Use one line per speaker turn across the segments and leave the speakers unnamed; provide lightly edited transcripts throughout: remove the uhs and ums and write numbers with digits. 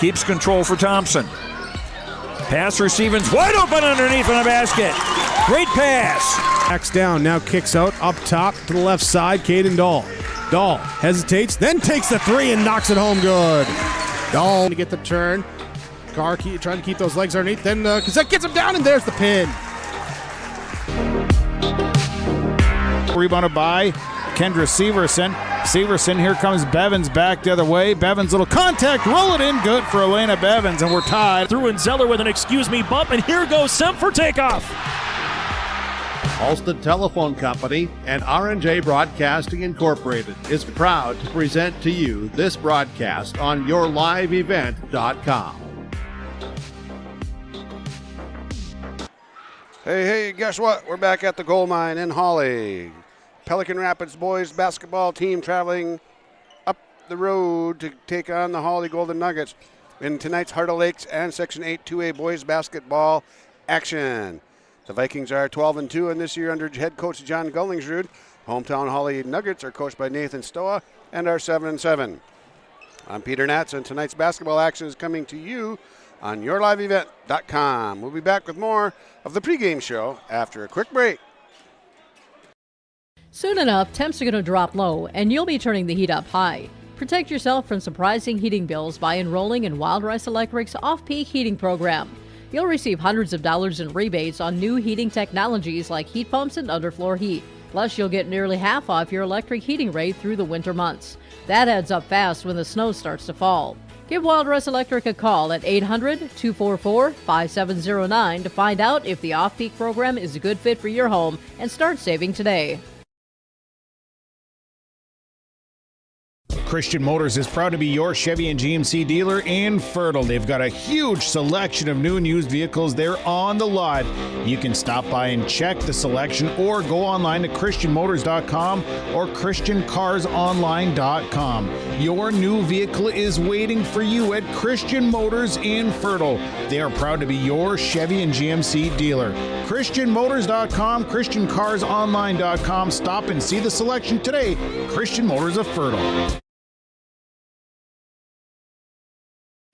Keeps control for Thompson. Pass receiving's wide open underneath in the basket. Great pass.
Backs down, now kicks out, up top to the left side, Caden Dahl. Dahl hesitates, then takes the three and knocks it home good. Dahl to get the turn. Carr trying to keep those legs underneath, then Cassette gets him down, and there's the pin.
Rebounded by Kendra Severson. Severson, here comes Bevins back the other way. Bevins, little contact, roll it in, good for Elena Bevins, and we're tied.
Through and Zeller with an excuse me bump, and here goes Semp for takeoff.
Alston Telephone Company and R&J Broadcasting Incorporated is proud to present to you this broadcast on yourliveevent.com.
Hey, guess what? We're back at the gold mine in Hawley. Pelican Rapids boys basketball team traveling up the road to take on the Hawley Golden Nuggets in tonight's Heart of Lakes and Section 8 2A boys basketball action. The Vikings are 12-2, and this year under head coach John Gullingsrud. Hometown Hawley Nuggets are coached by Nathan Stoa and are 7-7. I'm Peter Natz, and tonight's basketball action is coming to you on yourliveevent.com. We'll be back with more of the pregame show after a quick break.
Soon enough, temps are going to drop low, and you'll be turning the heat up high. Protect yourself from surprising heating bills by enrolling in Wild Rice Electric's off-peak heating program. You'll receive hundreds of dollars in rebates on new heating technologies like heat pumps and underfloor heat. Plus, you'll get nearly half off your electric heating rate through the winter months. That adds up fast when the snow starts to fall. Give Wild Rice Electric a call at 800-244-5709 to find out if the off-peak program is a good fit for your home and start saving today.
Christian Motors is proud to be your Chevy and GMC dealer in Fertile. They've got a huge selection of new and used vehicles there on the lot. You can stop by and check the selection or go online to christianmotors.com or christiancarsonline.com. Your new vehicle is waiting for you at Christian Motors in Fertile. They are proud to be your Chevy and GMC dealer. christianmotors.com, christiancarsonline.com. Stop and see the selection today. Christian Motors of Fertile.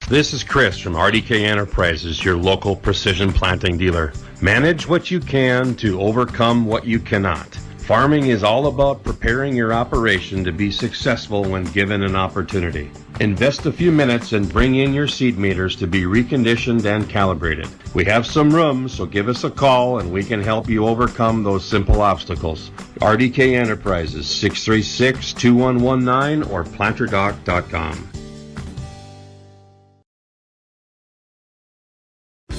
This is Chris from RDK Enterprises, your local precision planting dealer. Manage what you can to overcome what you cannot. Farming is all about preparing your operation to be successful when given an opportunity. Invest a few minutes and bring in your seed meters to be reconditioned and calibrated. We have some room, so give us a call and we can help you overcome those simple obstacles. RDK Enterprises, 636-2119 or planterdoc.com.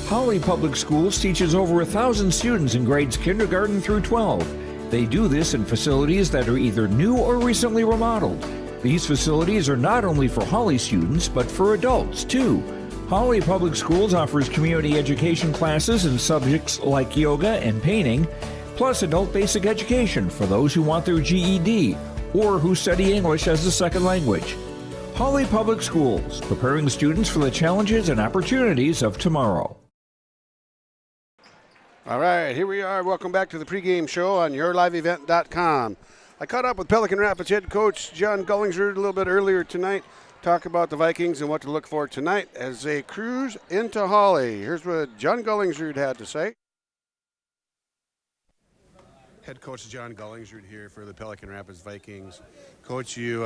Hawley Public Schools teaches over 1,000 students in grades kindergarten through 12. They do this in facilities that are either new or recently remodeled. These facilities are not only for Hawley students, but for adults too. Hawley Public Schools offers community education classes in subjects like yoga and painting, plus adult basic education for those who want their GED or who study English as a second language. Hawley Public Schools, preparing students for the challenges and opportunities of tomorrow.
All right, here we are. Welcome back to the pregame show on yourliveevent.com. I caught up with Pelican Rapids head coach John Gullingsrud a little bit earlier tonight, talk about the Vikings and what to look for tonight as they cruise into Hawley. Here's what John Gullingsrud had to say. Head coach John Gullingsrud here for the Pelican Rapids Vikings. Coach, you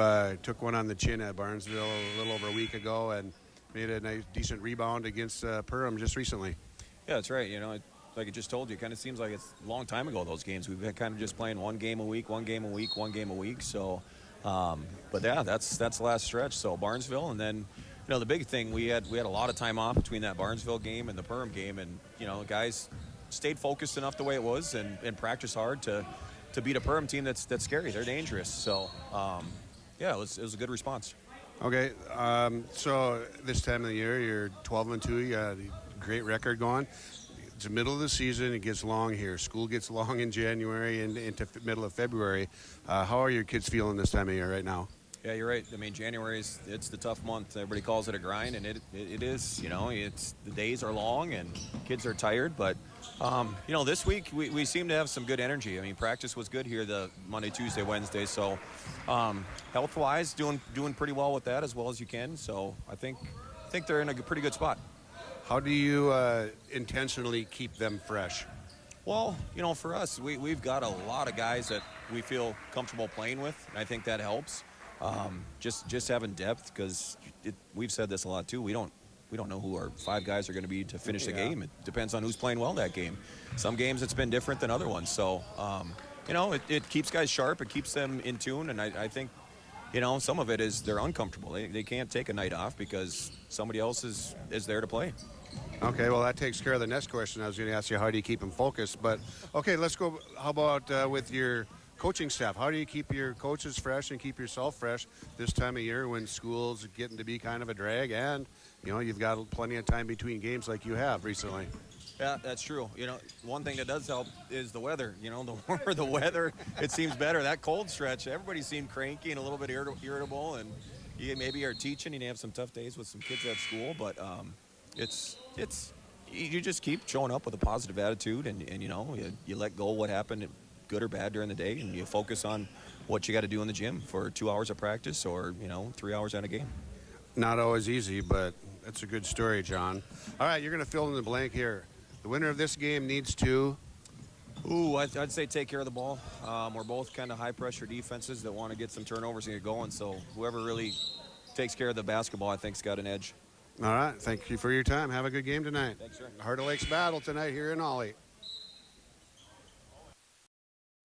took one on the chin at Barnesville a little over a week ago and made a nice, decent rebound against Perham just recently.
Yeah, that's right. You know, like I just told you, it kind of seems like it's a long time ago, those games. We've been kind of just playing one game a week. So, but yeah, that's the last stretch. So Barnesville, and then, you know, the big thing, we had a lot of time off between that Barnesville game and the Perham game, and, you know, guys stayed focused enough the way it was and practiced hard to beat a Perham team that's scary. They're dangerous. So, yeah, it was a good response.
Okay, so this time of the year, you're 12-2. You got a great record going. It's the middle of the season. It gets long here. School gets long in January and into middle of February. How are your kids feeling this time of year right now?
Yeah, you're right. I mean, January it's the tough month. Everybody calls it a grind, and it is. You know, the days are long and kids are tired. But you know, this week we seem to have some good energy. I mean, practice was good here the Monday, Tuesday, Wednesday. So health-wise, doing pretty well with that as well as you can. So I think think they're in a pretty good spot.
How do you intentionally keep them fresh?
Well, for us, we've got a lot of guys that we feel comfortable playing with, and I think that helps. Just having depth, because we've said this a lot too. We don't know who our 5 guys are going to be to finish the game. It depends on who's playing well that game. Some games it's been different than other ones. So, it keeps guys sharp. It keeps them in tune, and I think, some of it is they're uncomfortable. They can't take a night off because somebody else is there to play.
Okay, well, that takes care of the next question. I was going to ask you, how do you keep them focused? But, okay, let's go. How about with your coaching staff? How do you keep your coaches fresh and keep yourself fresh this time of year when school's getting to be kind of a drag and, you've got plenty of time between games like you have recently?
Yeah, that's true. One thing that does help is the weather. The warmer the weather, it seems better. That cold stretch, everybody seemed cranky and a little bit irritable, and you maybe are teaching and you have some tough days with some kids at school, but you just keep showing up with a positive attitude, and you let go what happened, good or bad, during the day, and you focus on what you got to do in the gym for 2 hours of practice or 3 hours on a game.
Not always easy, but that's a good story, John. All right, you're going to fill in the blank here. The winner of this game needs to...
I'd say take care of the ball. We're both kind of high-pressure defenses that want to get some turnovers and get going, so whoever really takes care of the basketball, I think, has got an edge.
All right, thank you for your time. Have a good game tonight.
Thanks, sir.
Heart of Lakes battle tonight here in Hawley.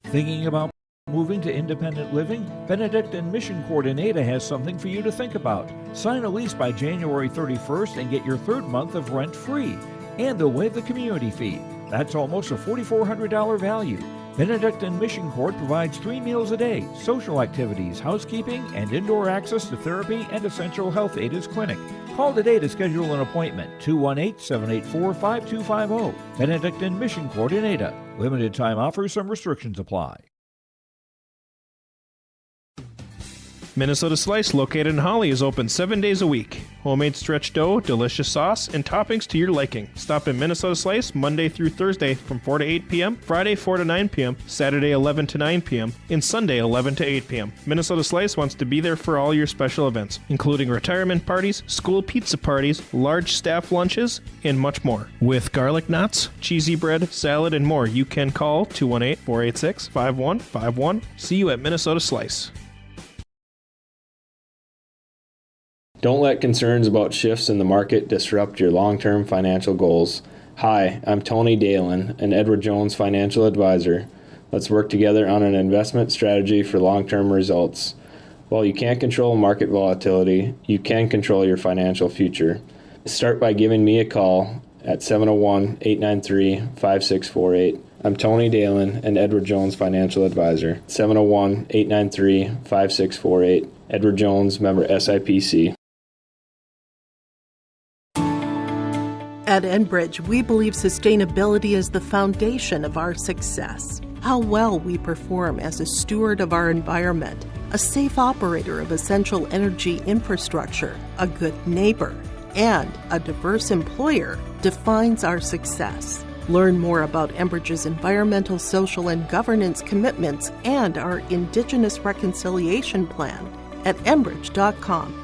Thinking about moving to independent living? Benedict and Mission Court in Ada has something for you to think about. Sign a lease by January 31st and get your 3rd month of rent free. And they'll waive the community fee. That's almost a $4,400 value. Benedict and Mission Court provides 3 meals a day, social activities, housekeeping, and indoor access to therapy and essential health aid as clinic. Call today to schedule an appointment, 218-784-5250. Benedict and Mission Court in Ada. Limited time offers, some restrictions apply.
Minnesota Slice, located in Hawley, is open 7 days a week. Homemade stretch dough, delicious sauce, and toppings to your liking. Stop in Minnesota Slice Monday through Thursday from 4 to 8 p.m., Friday 4 to 9 p.m., Saturday 11 to 9 p.m., and Sunday 11 to 8 p.m. Minnesota Slice wants to be there for all your special events, including retirement parties, school pizza parties, large staff lunches, and much more. With garlic knots, cheesy bread, salad, and more, you can call 218-486-5151. See you at Minnesota Slice.
Don't let concerns about shifts in the market disrupt your long-term financial goals. Hi, I'm Tony Dalen, an Edward Jones financial advisor. Let's work together on an investment strategy for long-term results. While you can't control market volatility, you can control your financial future. Start by giving me a call at 701-893-5648. I'm Tony Dalen, an Edward Jones financial advisor. 701-893-5648. Edward Jones, member SIPC.
At Enbridge, we believe sustainability is the foundation of our success. How well we perform as a steward of our environment, a safe operator of essential energy infrastructure, a good neighbor, and a diverse employer defines our success. Learn more about Enbridge's environmental, social, and governance commitments and our Indigenous Reconciliation Plan at enbridge.com.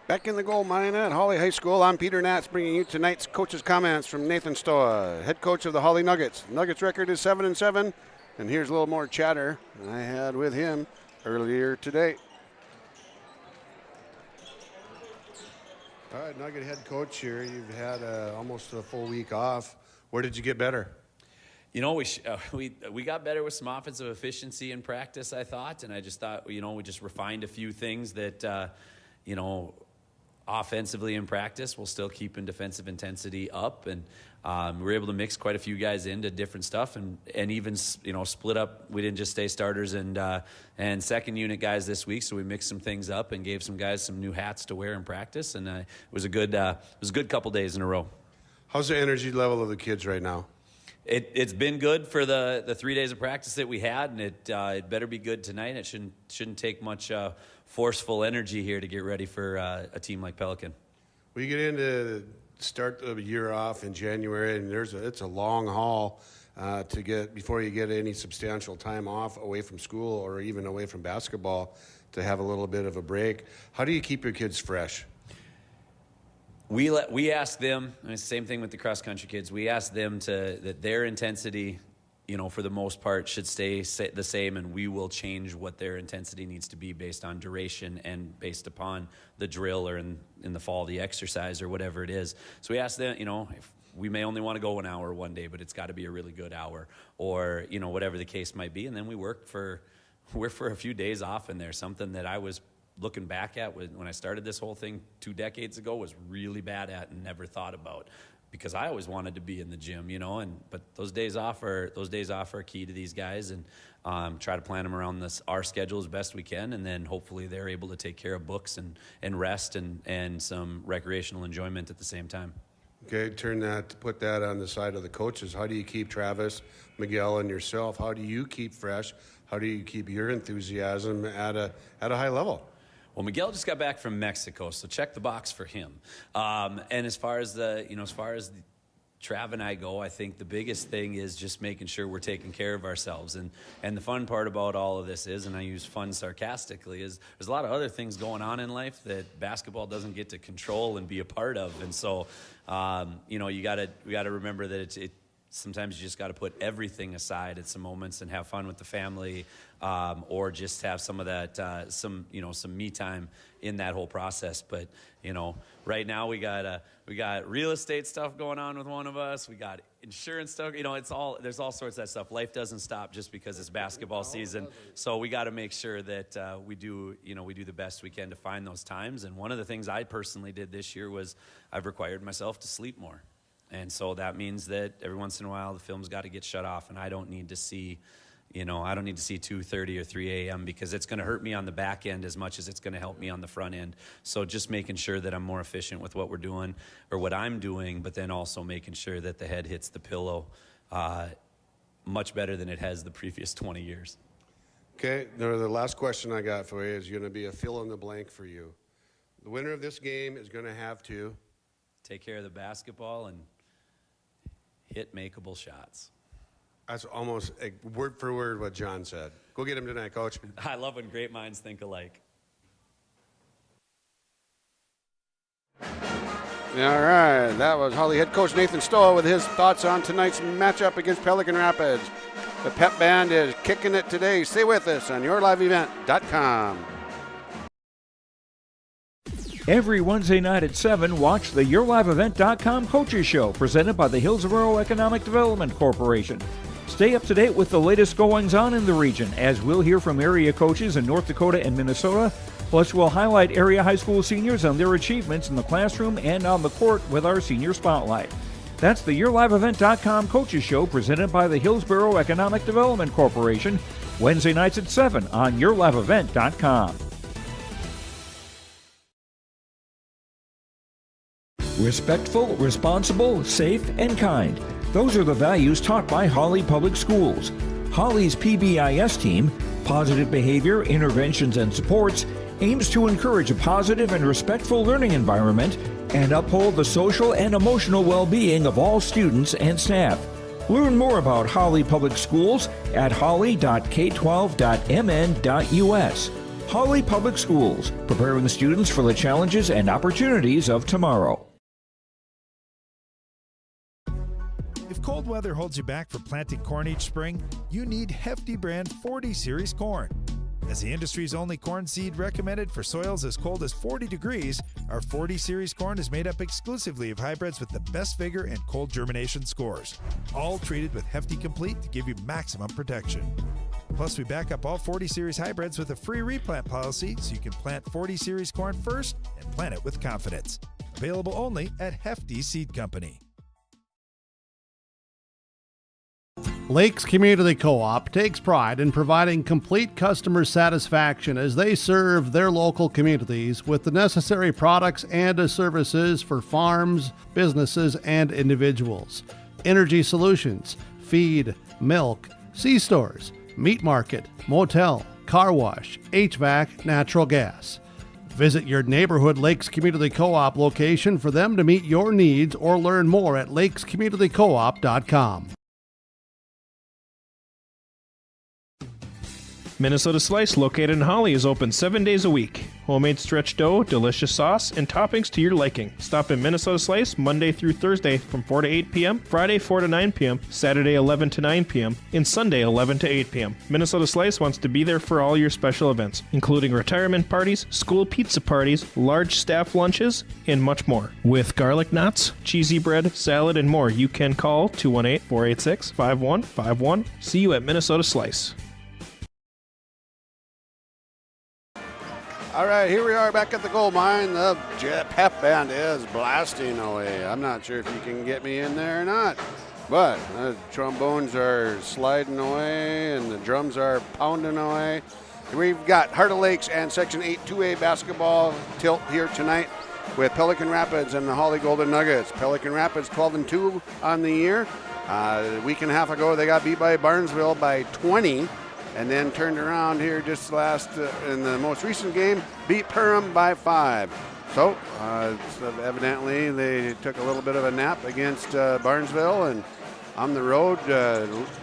Back in the gold mine at Hawley High School, I'm Peter Natz bringing you tonight's coach's comments from Nathan Stoa, head coach of the Hawley Nuggets. Nuggets record is 7-7, and here's a little more chatter I had with him earlier today. All right, Nugget head coach here. You've had almost a full week off. Where did you get better?
You know, we got better with some offensive efficiency in practice, I thought, and I just thought, we just refined a few things that, offensively in practice, we'll still keep in defensive intensity up, and we were able to mix quite a few guys into different stuff, and even split up. We didn't just stay starters and second unit guys this week, so we mixed some things up and gave some guys some new hats to wear in practice, and it was a good couple days in a row.
How's the energy level of the kids right now?
It's been good for the 3 days of practice that we had, and it better be good tonight. It shouldn't take much forceful energy here to get ready for a team like Pelican.
We get into start the year off in January, and it's a long haul. to get before you get any substantial time off away from school or even away from basketball to have a little bit of a break. How do you keep your kids fresh?
We ask them, and it's the same thing with the cross country kids. We ask them that their intensity, for the most part, should stay the same, and we will change what their intensity needs to be based on duration and based upon the drill or in the fall the exercise or whatever it is. So we ask them, if we may only want to go an hour one day, but it's got to be a really good hour, or whatever the case might be, and then we're for a few days off in there. Something that I was looking back at when I started this whole thing 2 decades ago was really bad at and never thought about, because I always wanted to be in the gym, but those days off are key to these guys, and try to plan them around our schedule as best we can, and then hopefully they're able to take care of books and rest and some recreational enjoyment at the same time.
Okay, put that on the side of the coaches. How do you keep Travis, Miguel, and yourself? How do you keep fresh? How do you keep your enthusiasm at a high level?
Well, Miguel just got back from Mexico, so check the box for him. And as far as Trav and I go, I think the biggest thing is just making sure we're taking care of ourselves. And the fun part about all of this is, and I use fun sarcastically, is there's a lot of other things going on in life that basketball doesn't get to control and be a part of. And so, we got to remember that sometimes you just got to put everything aside at some moments and have fun with the family, or just have some of that, some me time in that whole process. But, right now we got real estate stuff going on with one of us. We got insurance stuff. There's all sorts of that stuff. Life doesn't stop just because it's basketball season. So we got to make sure that we do the best we can to find those times. And one of the things I personally did this year was I've required myself to sleep more. And so that means that every once in a while the film's got to get shut off, and I don't need to see 2:30 or 3 a.m. because it's going to hurt me on the back end as much as it's going to help me on the front end. So just making sure that I'm more efficient with what we're doing or what I'm doing, but then also making sure that the head hits the pillow much better than it has the previous 20 years.
Okay, the last question I got for you is going to be a fill in the blank for you. The winner of this game is going to have to
take care of the basketball and hit makeable shots.
That's almost word for word what John said. Go get him tonight, Coach.
I love when great minds think alike.
All right, that was Hawley head coach Nathan Stoll with his thoughts on tonight's matchup against Pelican Rapids. The Pep Band is kicking it today. Stay with us on yourliveevent.com.
Every Wednesday night at 7, watch the YourLiveEvent.com Coaches Show presented by the Hillsborough Economic Development Corporation. Stay up to date with the latest goings-on in the region, as we'll hear from area coaches in North Dakota and Minnesota. Plus, we'll highlight area high school seniors on their achievements in the classroom and on the court with our Senior Spotlight. That's the YourLiveEvent.com Coaches Show presented by the Hillsborough Economic Development Corporation, Wednesday nights at 7 on YourLiveEvent.com. Respectful, responsible, safe, and kind. Those are the values taught by Hawley Public Schools. Hawley's PBIS team, Positive Behavior, Interventions, and Supports, aims to encourage a positive and respectful learning environment and uphold the social and emotional well-being of all students and staff. Learn more about Hawley Public Schools at hawley.k12.mn.us. Hawley Public Schools, preparing students for the challenges and opportunities of tomorrow.
If cold weather holds you back from planting corn each spring, you need Hefty brand 40 Series corn. As the industry's only corn seed recommended for soils as cold as 40 degrees, our 40 Series corn is made up exclusively of hybrids with the best vigor and cold germination scores, all treated with Hefty Complete to give you maximum protection. Plus, we back up all 40 Series hybrids with a free replant policy so you can plant 40 Series corn first and plant it with confidence. Available only at Hefty Seed Company.
Lakes Community Co-op takes pride in providing complete customer satisfaction as they serve their local communities with the necessary products and services for farms, businesses, and individuals. Energy solutions, feed, milk, C-stores, meat market, motel, car wash, HVAC, natural gas. Visit your neighborhood Lakes Community Co-op location for them to meet your needs or learn more at lakescommunitycoop.com.
Minnesota Slice, located in Hawley, is open 7 days a week. Homemade stretch dough, delicious sauce, and toppings to your liking. Stop in Minnesota Slice Monday through Thursday from 4 to 8 p.m., Friday 4 to 9 p.m., Saturday 11 to 9 p.m., and Sunday 11 to 8 p.m. Minnesota Slice wants to be there for all your special events, including retirement parties, school pizza parties, large staff lunches, and much more. With garlic knots, cheesy bread, salad, and more, you can call 218-486-5151. See you at Minnesota Slice.
All right, here we are back at the gold mine. The pep band is blasting away. I'm not sure if you can get me in there or not, but the trombones are sliding away and the drums are pounding away. We've got Heart of Lakes and Section 8 2A basketball tilt here tonight with Pelican Rapids and the Hawley Golden Nuggets. Pelican Rapids 12-2 on the year. A week and a half ago, they got beat by Barnesville by 20. And then turned around here just in the most recent game, beat Perham by 5. So evidently they took a little bit of a nap against Barnesville and on the road,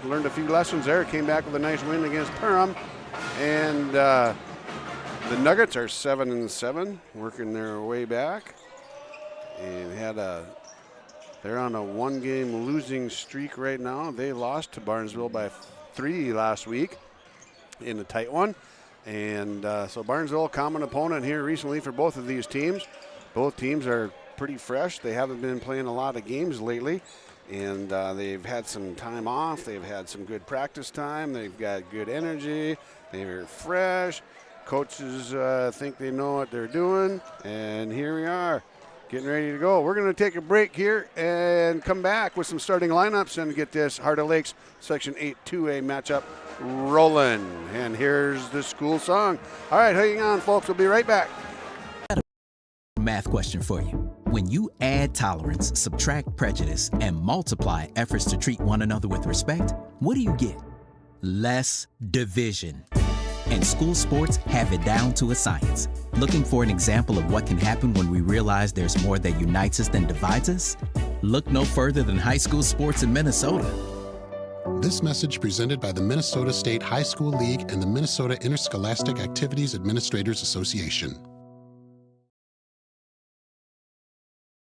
learned a few lessons there, came back with a nice win against Perham. And the Nuggets are 7-7, working their way back. And they're on a one-game losing streak right now. They lost to Barnesville by 3 last week in a tight one. And so Barnesville, common opponent here recently for both of these teams. Both teams are pretty fresh. They haven't been playing a lot of games lately. And they've had some time off. They've had some good practice time. They've got good energy. They're fresh. Coaches think they know what they're doing. And here we are, getting ready to go. We're going to take a break here and come back with some starting lineups and get this Heart of Lakes Section 8 2A matchup rolling. And here's the school song. All right, hang on, folks. We'll be right back.
Math question for you. When you add tolerance, subtract prejudice, and multiply efforts to treat one another with respect, what do you get? Less division. And school sports have it down to a science. Looking for an example of what can happen when we realize there's more that unites us than divides us? Look no further than high school sports in Minnesota.
This message presented by the Minnesota State High School League and the Minnesota Interscholastic Activities Administrators Association.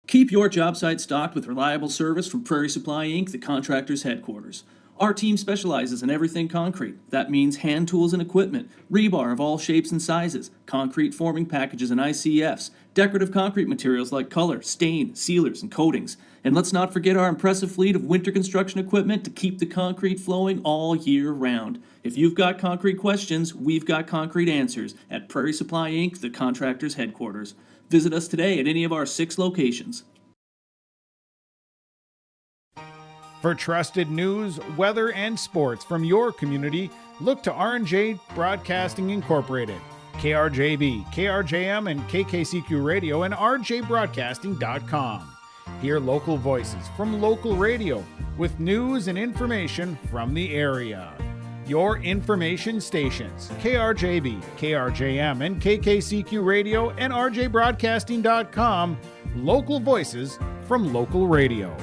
Keep your job site stocked with reliable service from Prairie Supply Inc., the contractor's headquarters. Our team specializes in everything concrete. That means hand tools and equipment, rebar of all shapes and sizes, concrete forming packages and ICFs, decorative concrete materials like color, stain, sealers, and coatings. And let's not forget our impressive fleet of winter construction equipment to keep the concrete flowing all year round. If you've got concrete questions, we've got concrete answers at Prairie Supply Inc., the contractor's headquarters. Visit us today at any of our 6 locations.
For trusted news, weather, and sports from your community, look to R&J Broadcasting Incorporated, KRJB, KRJM, and KKCQ Radio, and rjbroadcasting.com. Hear local voices from local radio with news and information from the area. Your information stations, KRJB, KRJM, and KKCQ Radio, and rjbroadcasting.com. Local voices from local radio.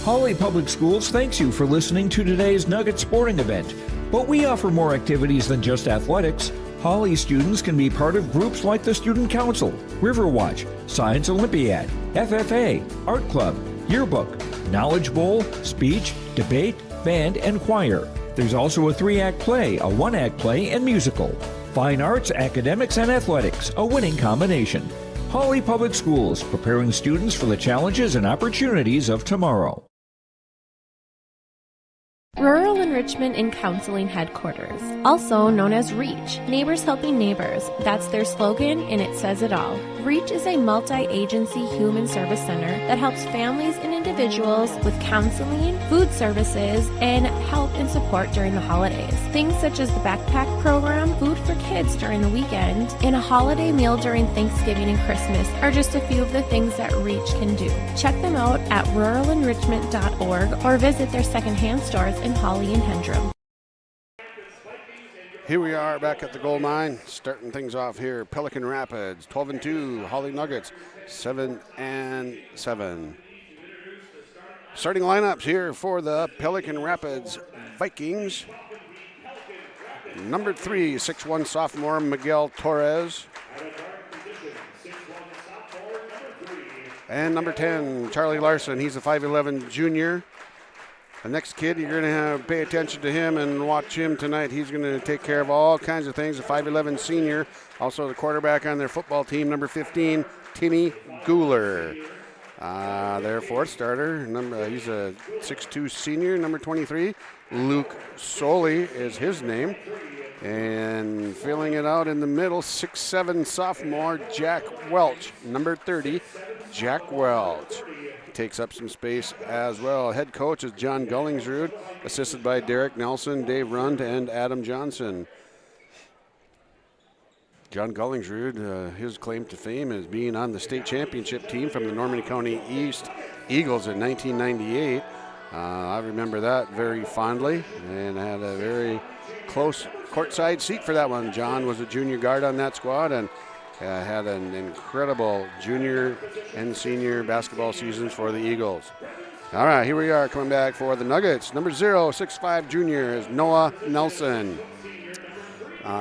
Hawley Public Schools thanks you for listening to today's Nugget sporting event. But we offer more activities than just athletics. Hawley students can be part of groups like the Student Council, Riverwatch, Science Olympiad, FFA, Art Club, Yearbook, Knowledge Bowl, Speech, Debate, Band, and Choir. There's also a 3-act play, a 1-act play, and musical. Fine arts, academics, and athletics, a winning combination. Hawley Public Schools, preparing students for the challenges and opportunities of tomorrow.
Rural Enrichment and Counseling Headquarters, also known as REACH, Neighbors Helping Neighbors. That's their slogan, and it says it all. REACH is a multi-agency human service center that helps families and individuals with counseling, food services, and help and support during the holidays. Things such as the backpack program, food for kids during the weekend, and a holiday meal during Thanksgiving and Christmas are just a few of the things that REACH can do. Check them out at ruralenrichment.org or visit their secondhand stores in Hawley and Hendrum.
Here we are back at the gold mine, starting things off here. Pelican Rapids 12-2, Hawley Nuggets 7-7. Starting lineups here for the Pelican Rapids Vikings, number 3, 6'1" sophomore Miguel Torres. And number 10, Charlie Larson. He's a 5'11" junior. The next kid, you're going to have to pay attention to him and watch him tonight. He's going to take care of all kinds of things. A 5'11" senior. Also the quarterback on their football team, number 15, Timmy Guler. Their fourth starter, he's a 6'2" senior, number 23. Luke Soley is his name. And filling it out in the middle, 6'7" sophomore Jack Welch, number 30, Jack Welch. Takes up some space as well. Head coach is John Gullingsrud, assisted by Derek Nelson, Dave Rund, and Adam Johnson. John Gullingsrud, his claim to fame is being on the state championship team from the Normandy County East Eagles in 1998. I remember that very fondly and had a very close courtside seat for that one. John was a junior guard on that squad and had an incredible junior and senior basketball seasons for the Eagles. All right, here we are coming back for the Nuggets. Number 0, 6'5" junior is Noah Nelson.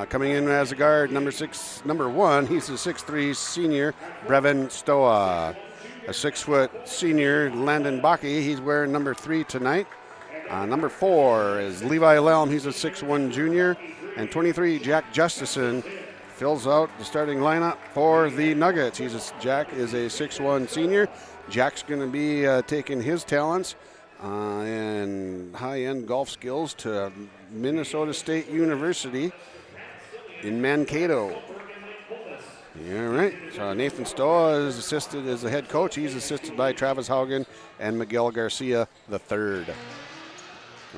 Coming in as a guard, number 1, he's a 6'3" senior, Brevin Stoa. A 6-foot senior, Landon Bakke. He's wearing number 3 tonight. Number 4 is Levi Lelm. He's a 6'1" junior. And 23, Jack Justison, fills out the starting lineup for the Nuggets. Jack is a 6'1" senior. Jack's going to be taking his talents and high-end golf skills to Minnesota State University in Mankato. All right. So Nathan Stoa is assisted as the head coach. He's assisted by Travis Haugen and Miguel Garcia III.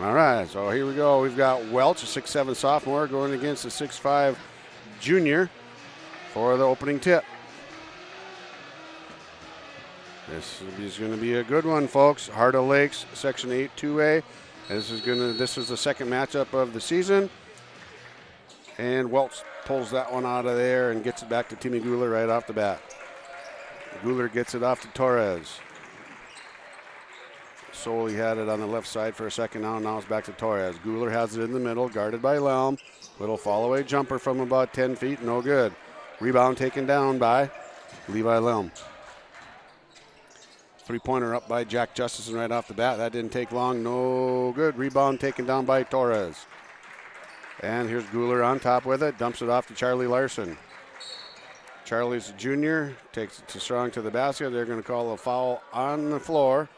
All right. So here we go. We've got Welch, a 6'7" sophomore, going against a 6'5" junior for the opening tip. This is going to be a good one, folks. Heart of Lakes, Section 8 2A. This is the second matchup of the season. And Welch pulls that one out of there and gets it back to Timmy Guler right off the bat. Guler gets it off to Torres. Soley had it on the left side for a second now it's back to Torres. Guler has it in the middle, guarded by Lelm. Little fall-away jumper from about 10 feet, no good. Rebound taken down by Levi Lelm. Three-pointer up by Jack Justison right off the bat. That didn't take long, no good. Rebound taken down by Torres. And here's Guler on top with it, dumps it off to Charlie Larson. Charlie's a junior, takes it to strong to the basket. They're going to call a foul on the floor.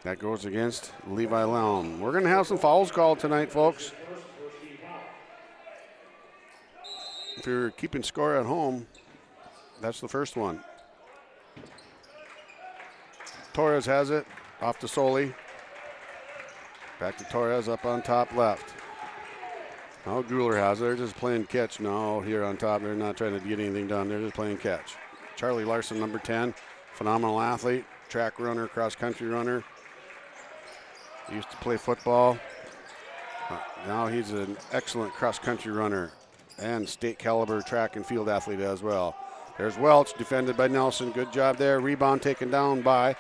That goes against Levi Lelm. We're going to have some fouls called tonight, folks. If you're keeping score at home, that's the first one. Torres has it, off to Soley. Back to Torres up on top left. Now Guler has it. They're just playing catch now here on top. They're not trying to get anything done. They're just playing catch. Charlie Larson, number 10, phenomenal athlete, track runner, cross-country runner. Used to play football. Now he's an excellent cross-country runner and state caliber track and field athlete as well. There's Welch, defended by Nelson. Good job there. Rebound taken down by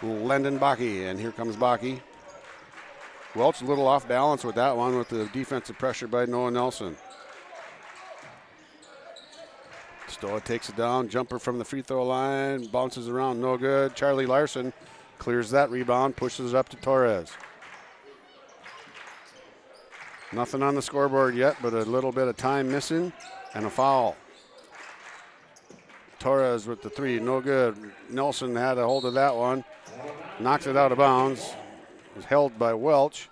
Landon Bakke. And here comes Bakke. Welch a little off balance with that one with the defensive pressure by Noah Nelson. Stoa takes it down. Jumper from the free throw line. Bounces around. No good. Charlie Larson clears that rebound. Pushes it up to Torres. Nothing on the scoreboard yet, but a little bit of time missing and a foul. Torres with the three. No good. Nelson had a hold of that one. Knocks it out of bounds. Was held by Welch.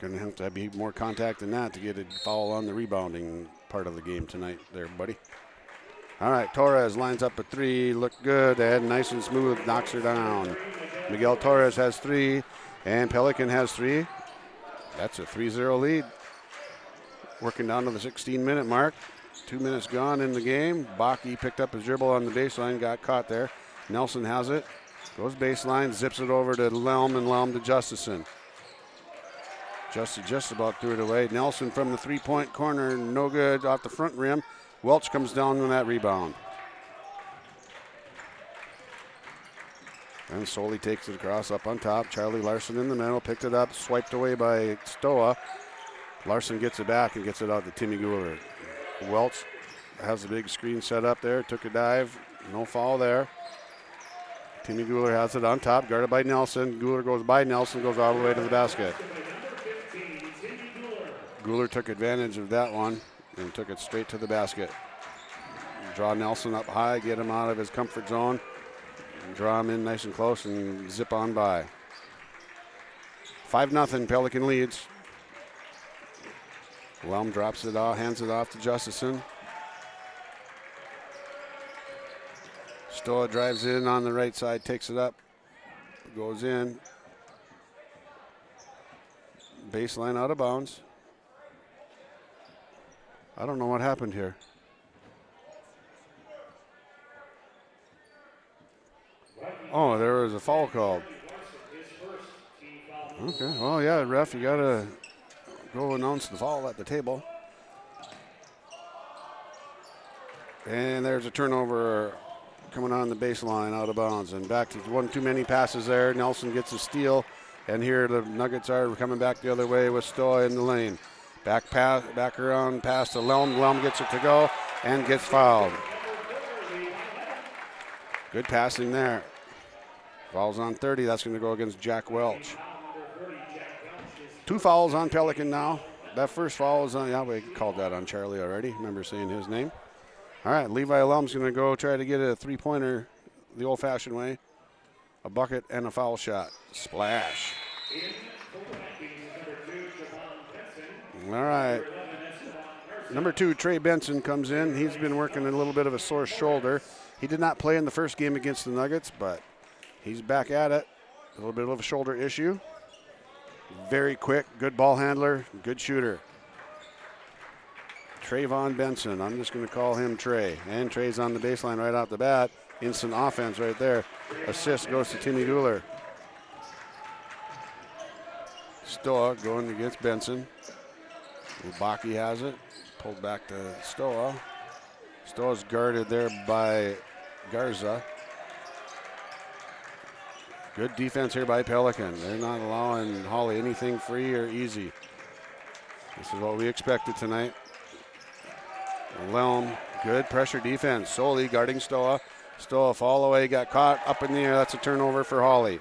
Going to have to be more contact than that to get a foul on the rebounding part of the game tonight there, buddy. All right, Torres lines up a three. Looked good. And nice and smooth. Knocks her down. Miguel Torres has three. And Pelican has three. That's a 3-0 lead. Working down to the 16-minute mark. 2 minutes gone in the game. Bakke picked up his dribble on the baseline. Got caught there. Nelson has it. Goes baseline, zips it over to Lelm, and Lelm to Justison. Just about threw it away. Nelson from the three-point corner, no good, off the front rim. Welch comes down on that rebound. And Soley takes it across up on top. Charlie Larson in the middle, picked it up, swiped away by Stoa. Larson gets it back and gets it out to Timmy Guler. Welch has a big screen set up there, took a dive, no foul there. Timmy Guler has it on top, guarded by Nelson. Guler goes by Nelson, goes all the way to the basket. Guler took advantage of that one and took it straight to the basket. Draw Nelson up high, get him out of his comfort zone, and draw him in nice and close and zip on by. 5-0, Pelican leads. Lum drops it off, hands it off to Justison. Stoa drives in on the right side, takes it up, goes in. Baseline out of bounds. I don't know what happened here. Oh, there was a foul called. Okay, well, yeah, ref, you got to go announce the foul at the table. And there's a turnover coming on the baseline out of bounds. And back to one too many passes there. Nelson gets a steal. And here the Nuggets are coming back the other way with Stoa in the lane. Back around pass to Lelm. Lelm gets it to go and gets fouled. Good passing there. Fouls on 30. That's going to go against Jack Welch. 2 fouls on Pelican now. That first foul is on, yeah, we called that on Charlie already. Remember saying his name. All right, Levi Lelm's going to go try to get a 3-pointer the old-fashioned way. A bucket and a foul shot. Splash. All right. Number 2, Trey Benson comes in. He's been working a little bit of a sore shoulder. He did not play in the first game against the Nuggets, but he's back at it. A little bit of a shoulder issue. Very quick, good ball handler, good shooter. Trayvon Benson, I'm just going to call him Trey. And Trey's on the baseline right off the bat. Instant offense right there. Assist goes to Timmy Guler. Stoa going against Benson. Ubaki has it. Pulled back to Stoa. Stoa's guarded there by Garza. Good defense here by Pelican. They're not allowing Hawley anything free or easy. This is what we expected tonight. Lelm, good pressure defense. Soley guarding Stoa. Stoa fall away, got caught up in the air. That's a turnover for Hawley.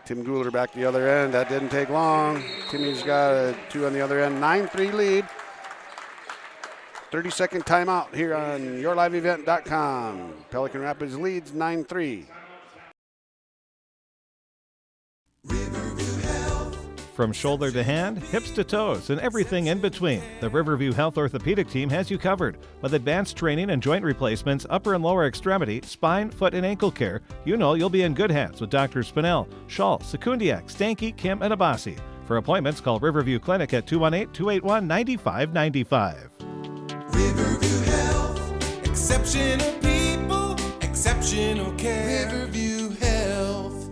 Tim Guler back the other end. That didn't take long. Timmy's got a 2 on the other end. 9-3 lead. 30-second timeout here on yourliveevent.com. Pelican Rapids leads 9-3.
From shoulder to hand, hips to toes, and everything in between, the Riverview Health Orthopedic Team has you covered. With advanced training and joint replacements, upper and lower extremity, spine, foot, and ankle care, you know you'll be in good hands with Drs. Spinell, Schall, Sekundiak, Stanky, Kim, and Abasi. For appointments, call Riverview Clinic at 218-281-9595.
Riverview Health, exceptional people, exceptional care. Riverview Health.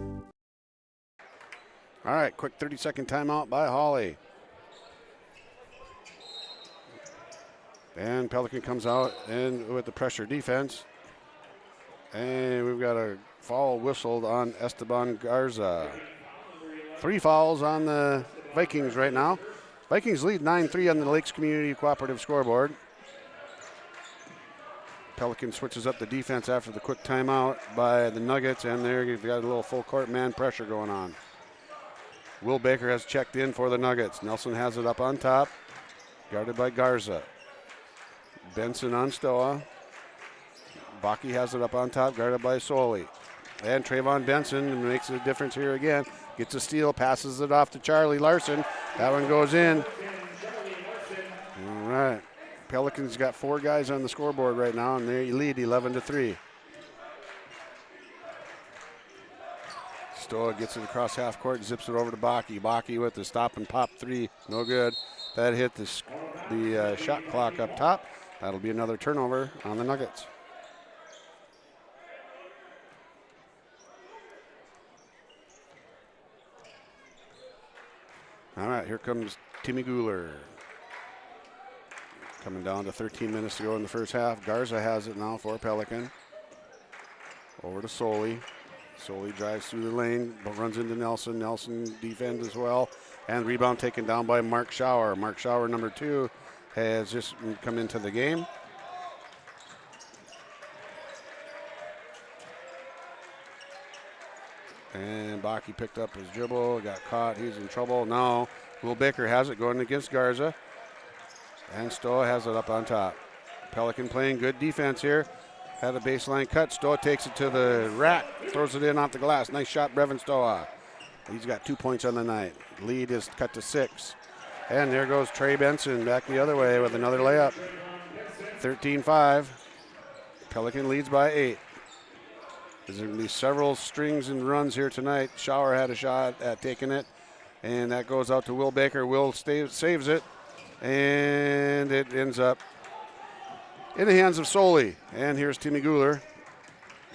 All right, quick 30-second timeout by Hawley. And Pelican comes out and with the pressure defense. And we've got a foul whistled on Esteban Garza. 3 fouls on the Vikings right now. Vikings lead 9-3 on the Lakes Community Cooperative scoreboard. Pelican switches up the defense after the quick timeout by the Nuggets, and they've got a little full court man pressure going on. Will Baker has checked in for the Nuggets. Nelson has it up on top, guarded by Garza. Benson on Stoa. Baki has it up on top, guarded by Soley. And Trayvon Benson makes a difference here again. Gets a steal, passes it off to Charlie Larson. That one goes in. All right. Pelicans got 4 guys on the scoreboard right now, and they lead 11-3. Stoa gets it across half court, zips it over to Baki. Baki with the stop and pop 3, no good. That hit the shot clock up top. That'll be another turnover on the Nuggets. All right, here comes Timmy Guler. Coming down to 13 minutes to go in the first half. Garza has it now for Pelican. Over to Soley. Soley drives through the lane, but runs into Nelson. Nelson defends as well. And rebound taken down by Mark Schauer. Mark Schauer, number 2, has just come into the game. And Bakke picked up his dribble, got caught. He's in trouble. Now Will Baker has it going against Garza. And Stoa has it up on top. Pelican playing good defense here. Had a baseline cut. Stoa takes it to the rack, throws it in off the glass. Nice shot, Brevin Stoa. He's got 2 points on the night. Lead is cut to 6. And there goes Trey Benson back the other way with another layup. 13-5. Pelican leads by 8. There's going to be several strings and runs here tonight. Schauer had a shot at taking it, and that goes out to Will Baker. Will saves it, and it ends up in the hands of Soley. And here's Timmy Guler.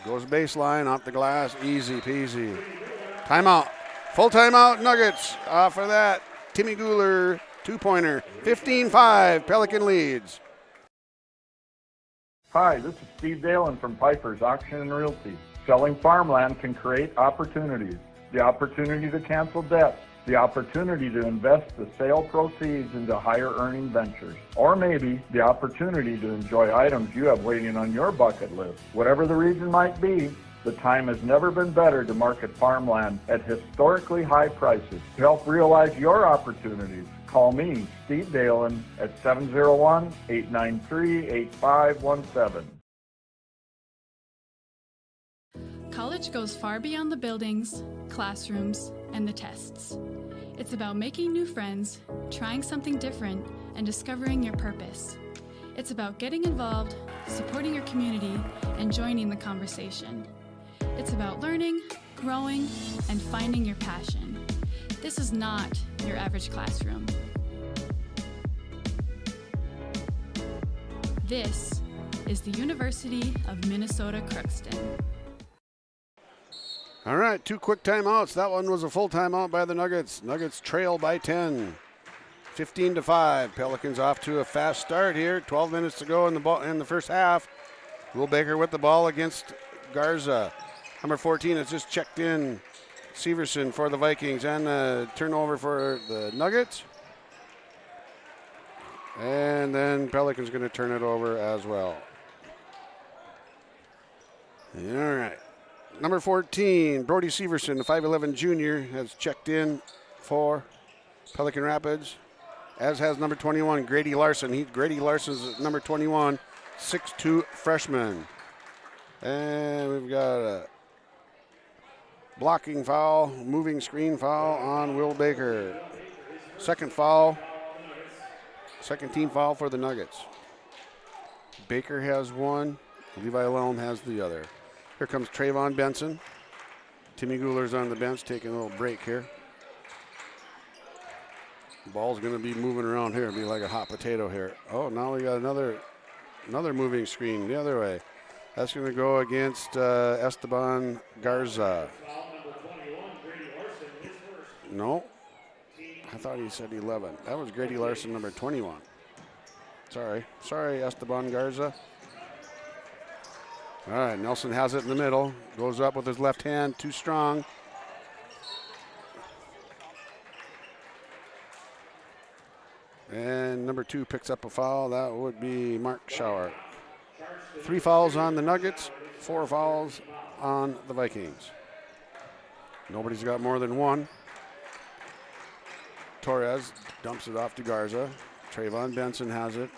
Goes baseline, off the glass, easy peasy. Timeout. Full timeout, Nuggets. Off of that, Timmy Guler, 2-pointer. 15-5, Pelican leads.
Hi, this is Steve Dalen from Piper's Auction and Realty. Selling farmland can create opportunities. The opportunity to cancel debt. The opportunity to invest the sale proceeds into higher earning ventures. Or maybe the opportunity to enjoy items you have waiting on your bucket list. Whatever the reason might be, the time has never been better to market farmland at historically high prices. To help realize your opportunities, call me, Steve Dalen, at 701-893-8517.
College goes far beyond the buildings, classrooms, and the tests. It's about making new friends, trying something different, and discovering your purpose. It's about getting involved, supporting your community, and joining the conversation. It's about learning, growing, and finding your passion. This is not your average classroom. This is the University of Minnesota Crookston.
All right, 2 quick timeouts. That one was a full timeout by the Nuggets. Nuggets trail by 10, 15-5. Pelicans off to a fast start here. 12 minutes to go in the first half. Will Baker with the ball against Garza. Number 14 has just checked in. Severson for the Vikings, and a turnover for the Nuggets. And then Pelican's going to turn it over as well. All right. Number 14, Brody Severson, the 5'11 junior, has checked in for Pelican Rapids, as has number 21, Grady Larson. Grady Larson's number 21, 6'2 freshman. And we've got a blocking foul, moving screen foul on Will Baker. Second team foul for the Nuggets. Baker has one, Levi Lelm has the other. Here comes Trayvon Benson. Timmy Guler's on the bench taking a little break here. Ball's going to be moving around here. It'll be like a hot potato here. Oh, now we got another moving screen the other way. That's going to go against Esteban Garza. No. I thought he said 11. That was Grady Larson, number 21. Sorry, Esteban Garza. All right, Nelson has it in the middle. Goes up with his left hand, too strong. And number 2 picks up a foul. That would be Mark Schauer. 3 fouls on the Nuggets, 4 fouls on the Vikings. Nobody's got more than 1. Torres dumps it off to Garza. Trayvon Benson has it.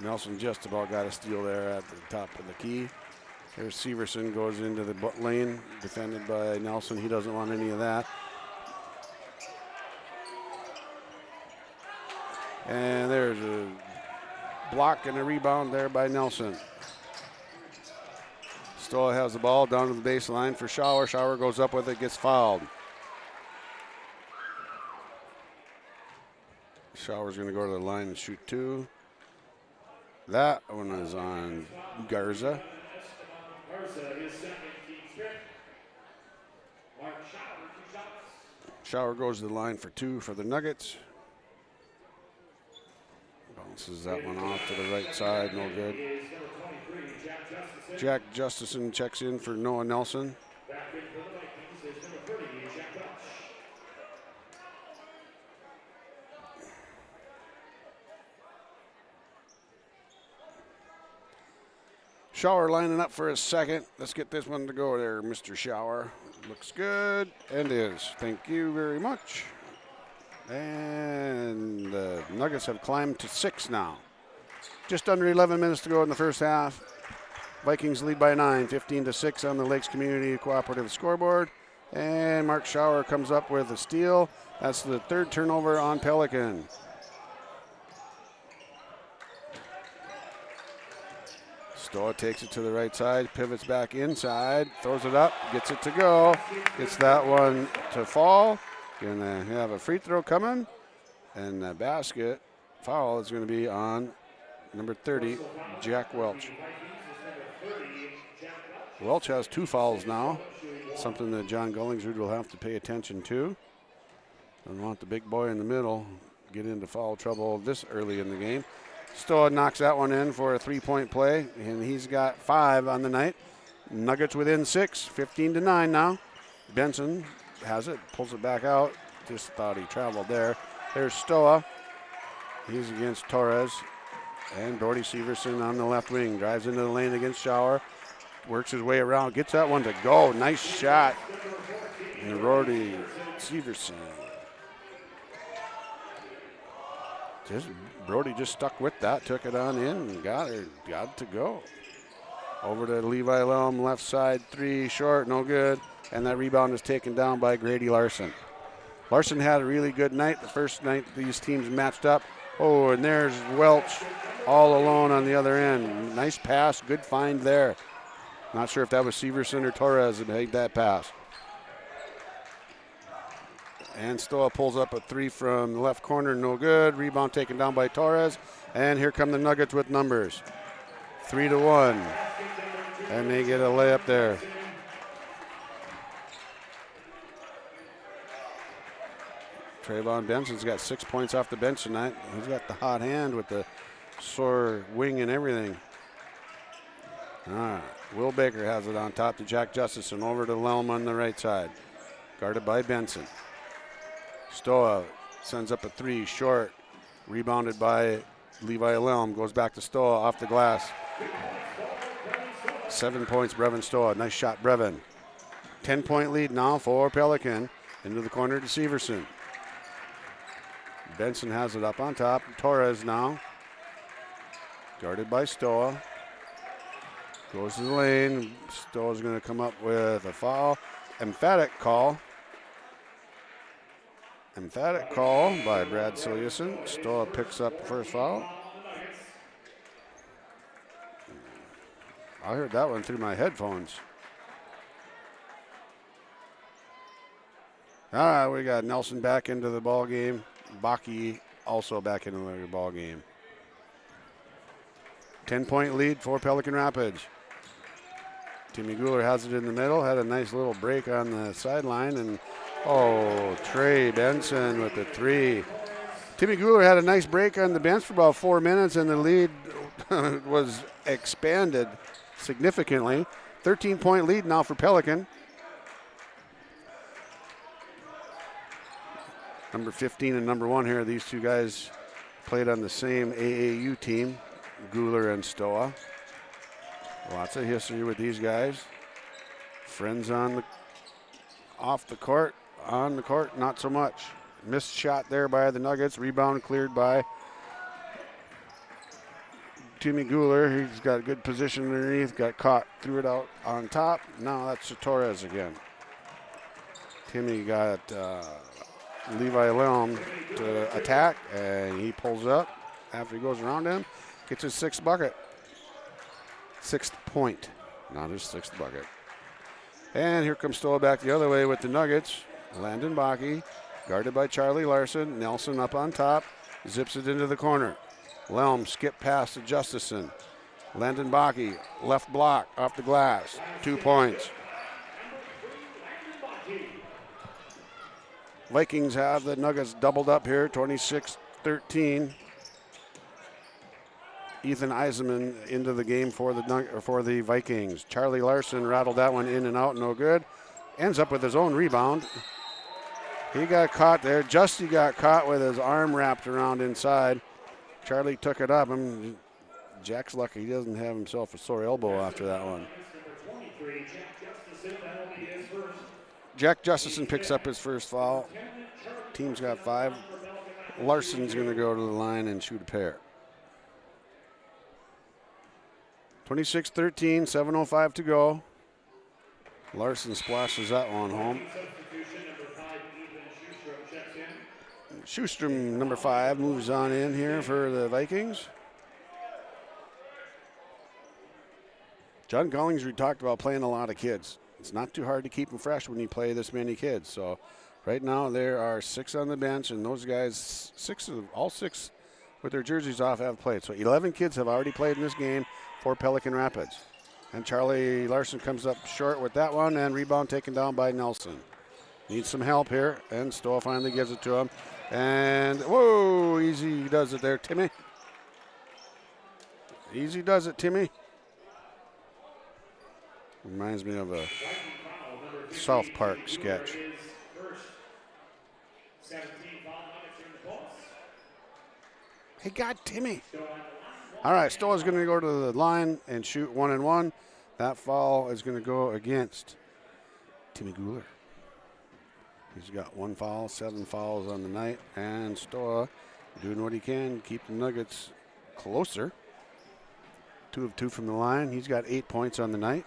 Nelson just about got a steal there at the top of the key. Here's Severson, goes into the lane, defended by Nelson. He doesn't want any of that. And there's a block and a rebound there by Nelson. Stoa has the ball down to the baseline for Schauer. Schauer goes up with it, gets fouled. Schauer's going to go to the line and shoot 2. That one is on Garza. Schauer goes to the line for 2 for the Nuggets. Bounces that one off to the right side, no good. Jack Justison checks in for Noah Nelson. Shower lining up for a second. Let's get this one to go there, Mr. Shower. Looks good, and is. Thank you very much. And the Nuggets have climbed to 6 now. Just under 11 minutes to go in the first half. Vikings lead by 9, 15-6 on the Lakes Community Cooperative scoreboard. And Mark Shower comes up with a steal. That's the third turnover on Pelican. Stoa takes it to the right side, pivots back inside, throws it up, gets it to go, gets that one to fall. Gonna have a free throw coming, and the basket foul is going to be on number 30, Jack Welch. Welch has 2 fouls now, something that John Gullingsrud will have to pay attention to. Don't want the big boy in the middle get into foul trouble this early in the game. Stoa knocks that one in for a 3-point play, and he's got 5 on the night. Nuggets within 6, 15-9 now. Benson has it, pulls it back out. Just thought he traveled there. There's Stoa. He's against Torres. And Brody Severson on the left wing. Drives into the lane against Shower. Works his way around, gets that one to go. Nice shot. And Brody Severson. Brody just stuck with that, took it on in, and got it to go. Over to Levi Lelm, left side, 3, short, no good. And that rebound is taken down by Grady Larson. Larson had a really good night. The first night these teams matched up. Oh, and there's Welch all alone on the other end. Nice pass, good find there. Not sure if that was Severson or Torres that made that pass. And Stoa pulls up a 3 from the left corner, no good. Rebound taken down by Torres. And here come the Nuggets with numbers. 3-1. And they get a layup there. Trayvon Benson's got 6 points off the bench tonight. He's got the hot hand with the sore wing and everything. All right. Will Baker has it on top to Jack Justison. Over to Lelm on the right side. Guarded by Benson. Stoa sends up a 3, short. Rebounded by Levi Lelm. Goes back to Stoa off the glass. 7 points, Brevin Stoa. Nice shot, Brevin. 10-point lead now for Pelican. Into the corner to Severson. Benson has it up on top. Torres now. Guarded by Stoa. Goes to the lane. Stoa's going to come up with a foul. Emphatic call. Emphatic call by Brad Silliuson. Stoa picks up the first foul. I heard that one through my headphones. All right, we got Nelson back into the ball game. Baki also back into the ball game. 10-point lead for Pelican Rapids. Timmy Guler has it in the middle. Had a nice little break on the sideline, and Trey Benson with the 3. Timmy Guler had a nice break on the bench for about 4 minutes, and the lead was expanded significantly. 13-point lead now for Pelican. Number 15 and number 1 here, these two guys played on the same AAU team, Guler and Stoa. Lots of history with these guys. Friends off the court. On the court, not so much. Missed shot there by the Nuggets. Rebound cleared by Timmy Guler. He's got a good position underneath. Got caught, threw it out on top. Now that's Torres again. Timmy got Levi Lelm to attack, and he pulls up after he goes around him. Gets his 6th bucket. 6th point, not his 6th bucket. And here comes Stoa back the other way with the Nuggets. Landon Baki, guarded by Charlie Larson. Nelson up on top, zips it into the corner. Lelm skip pass to Justison. Landon Baki, left block, off the glass. 2 points. Vikings have the Nuggets doubled up here, 26-13. Ethan Eisenman into the game for the Vikings. Charlie Larson rattled that one in and out, no good. Ends up with his own rebound. He got caught there. Justy got caught with his arm wrapped around inside. Charlie took it up. Jack's lucky he doesn't have himself a sore elbow after that one. Jack Justison picks up his first foul. Team's got 5. Larson's going to go to the line and shoot a pair. 26-13, 7:05 to go. Larson splashes that one home. Schustrom, number 5, moves on in here for the Vikings. John Gollingsrud talked about playing a lot of kids. It's not too hard to keep them fresh when you play this many kids. So right now there are 6 on the bench, and those guys, all six with their jerseys off have played. So 11 kids have already played in this game for Pelican Rapids. And Charlie Larson comes up short with that one, and rebound taken down by Nelson. Needs some help here, and Stoll finally gives it to him. And, whoa, easy does it there, Timmy. Easy does it, Timmy. Reminds me of a South Park sketch. Hey, God, Timmy. All right, Stoll is going to go to the line and shoot 1-and-1. That foul is going to go against Timmy Guler. He's got 1 foul, 7 fouls on the night, and Stoll doing what he can to keep the Nuggets closer. 2 of 2 from the line. He's got 8 points on the night.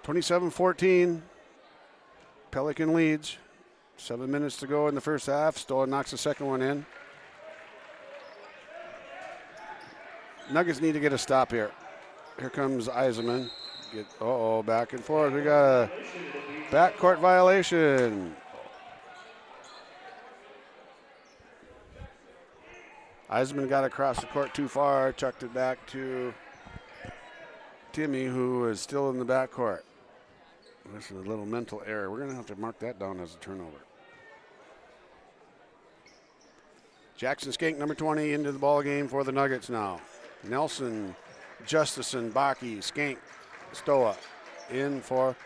27-14. Pelican leads. 7 minutes to go in the first half. Stoll knocks the second one in. Nuggets need to get a stop here. Here comes Eisenman. Back and forth. We got a backcourt violation. Eisenman got across the court too far, chucked it back to Timmy, who is still in the backcourt. This is a little mental error. We're going to have to mark that down as a turnover. Jackson Skank, number 20, into the ball game for the Nuggets now. Nelson, Justison, Baki, Skank, Stoa in for.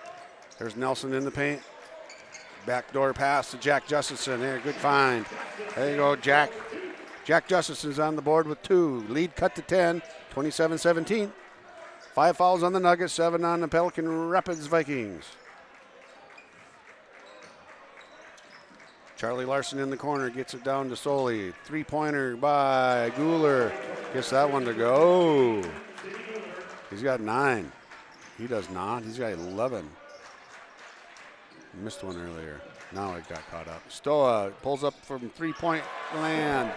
There's Nelson in the paint. Backdoor pass to Jack Justison. There, good find. There you go, Jack. Jack Justison's on the board with 2. Lead cut to 10, 27-17. 5 fouls on the Nuggets, 7 on the Pelican Rapids Vikings. Charlie Larson in the corner gets it down to Soli. 3-pointer by Guler. Gets that one to go. He's got 9. He does not. He's got 11. Missed one earlier. Now it got caught up. Stoa pulls up from 3-point land.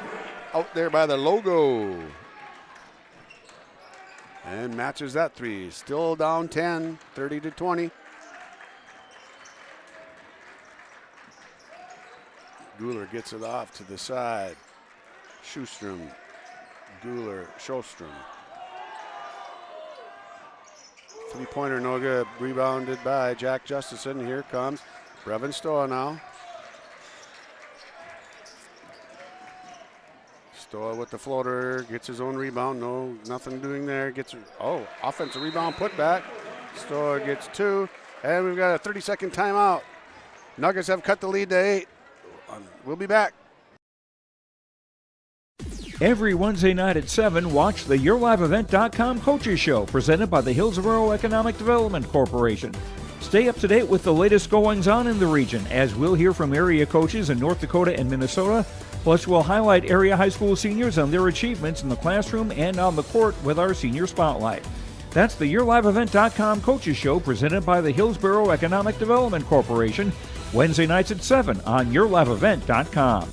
Out there by the logo. And matches that 3. Still down 10, 30-20. Guler gets it off to the side. Schustrom, Guler, Sjostrom. 3-pointer, no good. Rebounded by Jack Justison. Here comes Brevin Stoa now. Stoa with the floater, gets his own rebound. No, nothing doing there. Offensive rebound put back. Stoa gets 2, and we've got a 30-second timeout. Nuggets have cut the lead to 8. We'll be back.
Every Wednesday night at 7, watch the YourLiveEvent.com Coaches Show presented by the Hillsborough Economic Development Corporation. Stay up to date with the latest goings-on in the region, as we'll hear from area coaches in North Dakota and Minnesota. Plus, we'll highlight area high school seniors on their achievements in the classroom and on the court with our Senior Spotlight. That's the YourLiveEvent.com Coaches Show presented by the Hillsborough Economic Development Corporation. Wednesday nights at 7 on YourLiveEvent.com.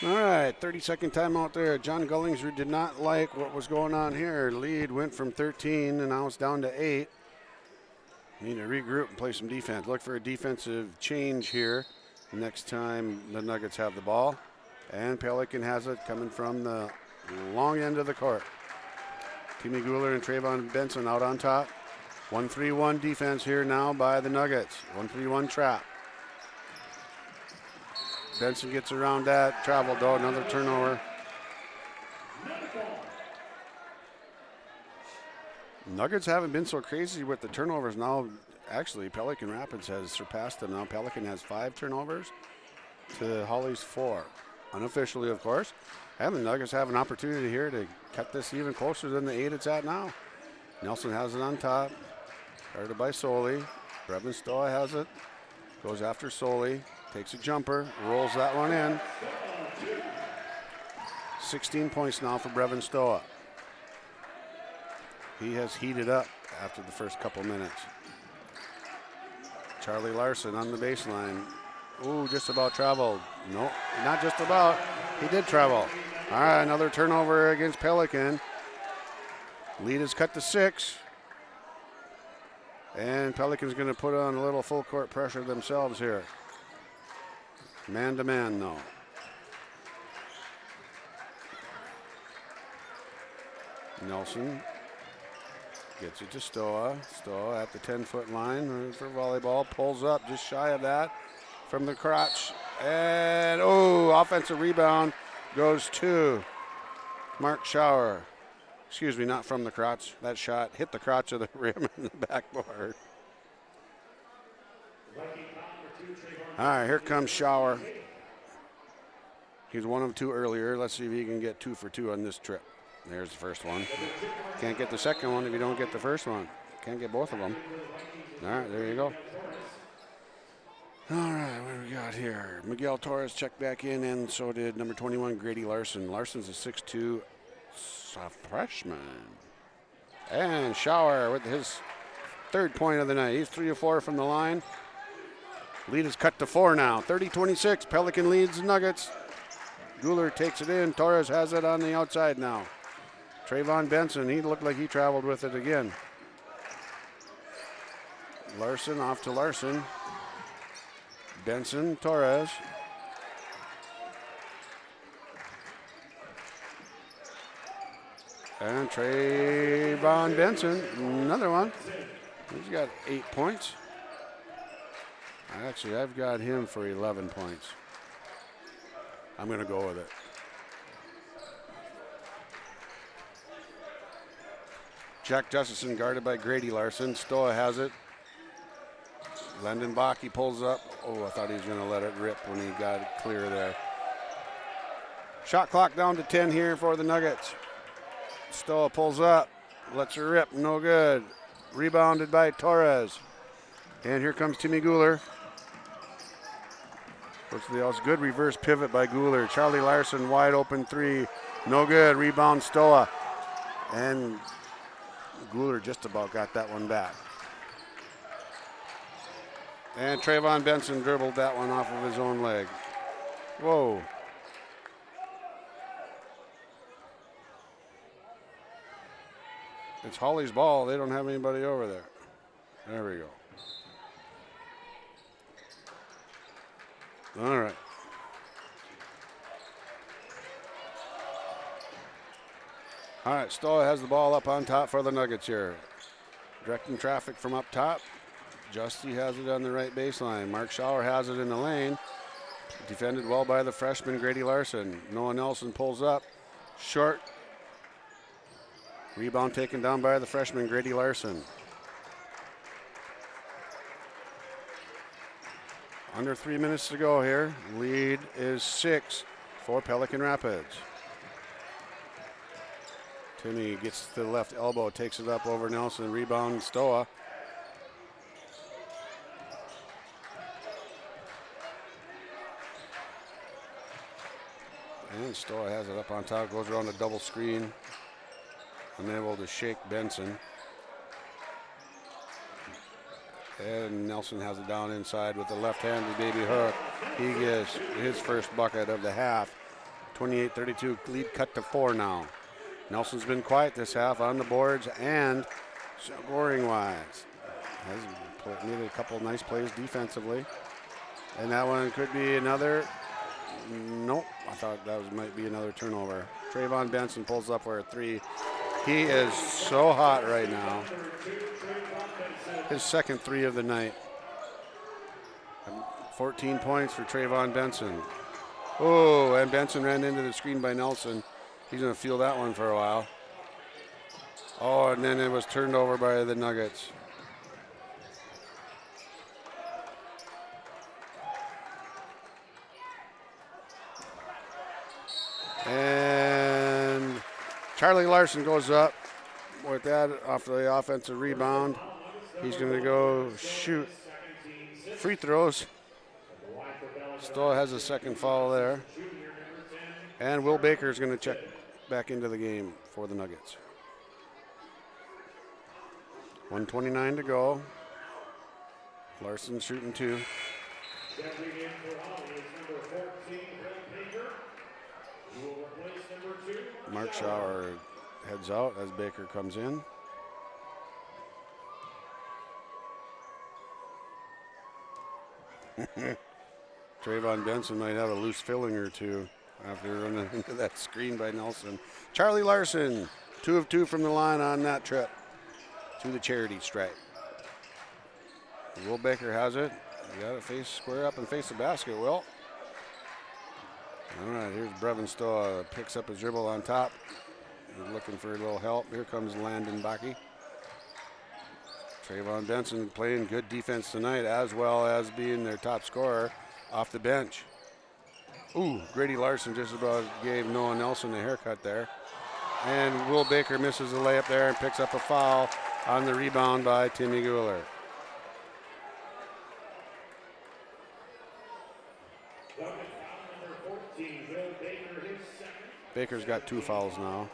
All right, 30-second timeout there. John Gollingsrud did not like what was going on here. Lead went from 13, and now it's down to 8. Need to regroup and play some defense. Look for a defensive change here next time the Nuggets have the ball. And Pelican has it coming from the long end of the court. Timmy Guler and Trayvon Benson out on top. 1-3-1 defense here now by the Nuggets. 1-3-1 trap. Benson gets around that. Travel, though. Another turnover. Nuggets haven't been so crazy with the turnovers now. Actually, Pelican Rapids has surpassed them now. Pelican has 5 turnovers to Hawley's 4. Unofficially, of course. And the Nuggets have an opportunity here to cut this even closer than the 8 it's at now. Nelson has it on top. Guarded by Soley. Brevin Stoa has it. Goes after Soley. Takes a jumper. Rolls that one in. 16 points now for Brevin Stoa. He has heated up after the first couple minutes. Charlie Larson on the baseline. Ooh, just about traveled. No, not just about. He did travel. All right, another turnover against Pelican. Lead is cut to 6. And Pelican's going to put on a little full court pressure themselves here. Man to man, though. Nelson gets it to Stoa. Stoa at the 10-foot line for volleyball. Pulls up just shy of that from the crotch. And, offensive rebound goes to Mark Schauer. Excuse me, not from the crotch. That shot hit the crotch of the rim and the backboard. All right, here comes Schauer. He's 1 of 2 earlier. Let's see if he can get 2 for 2 on this trip. There's the first one. Can't get the second one if you don't get the first one. Can't get both of them. All right, there you go. All right, what do we got here? Miguel Torres checked back in, and so did number 21, Grady Larson. Larson's a 6'2" freshman. And Schauer with his 3rd point of the night. He's 3 of 4 from the line. Lead is cut to 4 now. 30-26. Pelican leads the Nuggets. Guler takes it in. Torres has it on the outside now. Trayvon Benson, he looked like he traveled with it again. Larson off to Larson. Benson, Torres. And Trayvon Benson, another one. He's got 8 points. Actually, I've got him for 11 points. I'm going to go with it. Jack Justison guarded by Grady Larson. Stoa has it. Landon Bakke pulls up. Oh, I thought he was going to let it rip when he got it clear there. Shot clock down to 10 here for the Nuggets. Stoa pulls up. Lets her rip. No good. Rebounded by Torres. And here comes Timmy Guler. It's good reverse pivot by Guler. Charlie Larson wide open 3. No good. Rebound Stoa. And Guler just about got that one back. And Trayvon Benson dribbled that one off of his own leg. Whoa. It's Hawley's ball. They don't have anybody over there. There we go. All right. All right, Stoa has the ball up on top for the Nuggets here. Directing traffic from up top. Justy has it on the right baseline. Mark Schauer has it in the lane. Defended well by the freshman, Grady Larson. Noah Nelson pulls up. Short. Rebound taken down by the freshman, Grady Larson. Under 3 minutes to go here. Lead is 6 for Pelican Rapids. Timmy gets to the left elbow, takes it up over Nelson. Rebound Stoa. And Stoa has it up on top, goes around the double screen. Unable to shake Benson. And Nelson has it down inside with the left-handed baby hook. He gets his first bucket of the half. 28-32, lead cut to 4 now. Nelson's been quiet this half on the boards and scoring-wise. Has made a couple nice plays defensively. And that one could be another. Nope, I thought that might be another turnover. Trayvon Benson pulls up for a 3. He is so hot right now. His second 3 of the night. 14 points for Trayvon Benson. Oh, and Benson ran into the screen by Nelson. He's going to feel that one for a while. Oh, and then it was turned over by the Nuggets. And Charlie Larson goes up with that off the offensive rebound. He's going to go shoot free throws. Still has a second foul there. And Will Baker is going to check back into the game for the Nuggets. 1:29 to go. Larson shooting 2. Mark Schauer heads out as Baker comes in. Trayvon Benson might have a loose filling or two after running into that screen by Nelson. Charlie Larson, 2 of 2 from the line on that trip to the charity stripe. Will Baker has it. You got to face square up and face the basket, Will. All right, here's Brevin Stoll, picks up his dribble on top. He's looking for a little help. Here comes Landon Bakke. Trayvon Benson playing good defense tonight, as well as being their top scorer off the bench. Ooh, Grady Larson just about gave Noah Nelson a haircut there. And Will Baker misses a layup there and picks up a foul on the rebound by Timmy Guler. Baker's got 2 fouls now.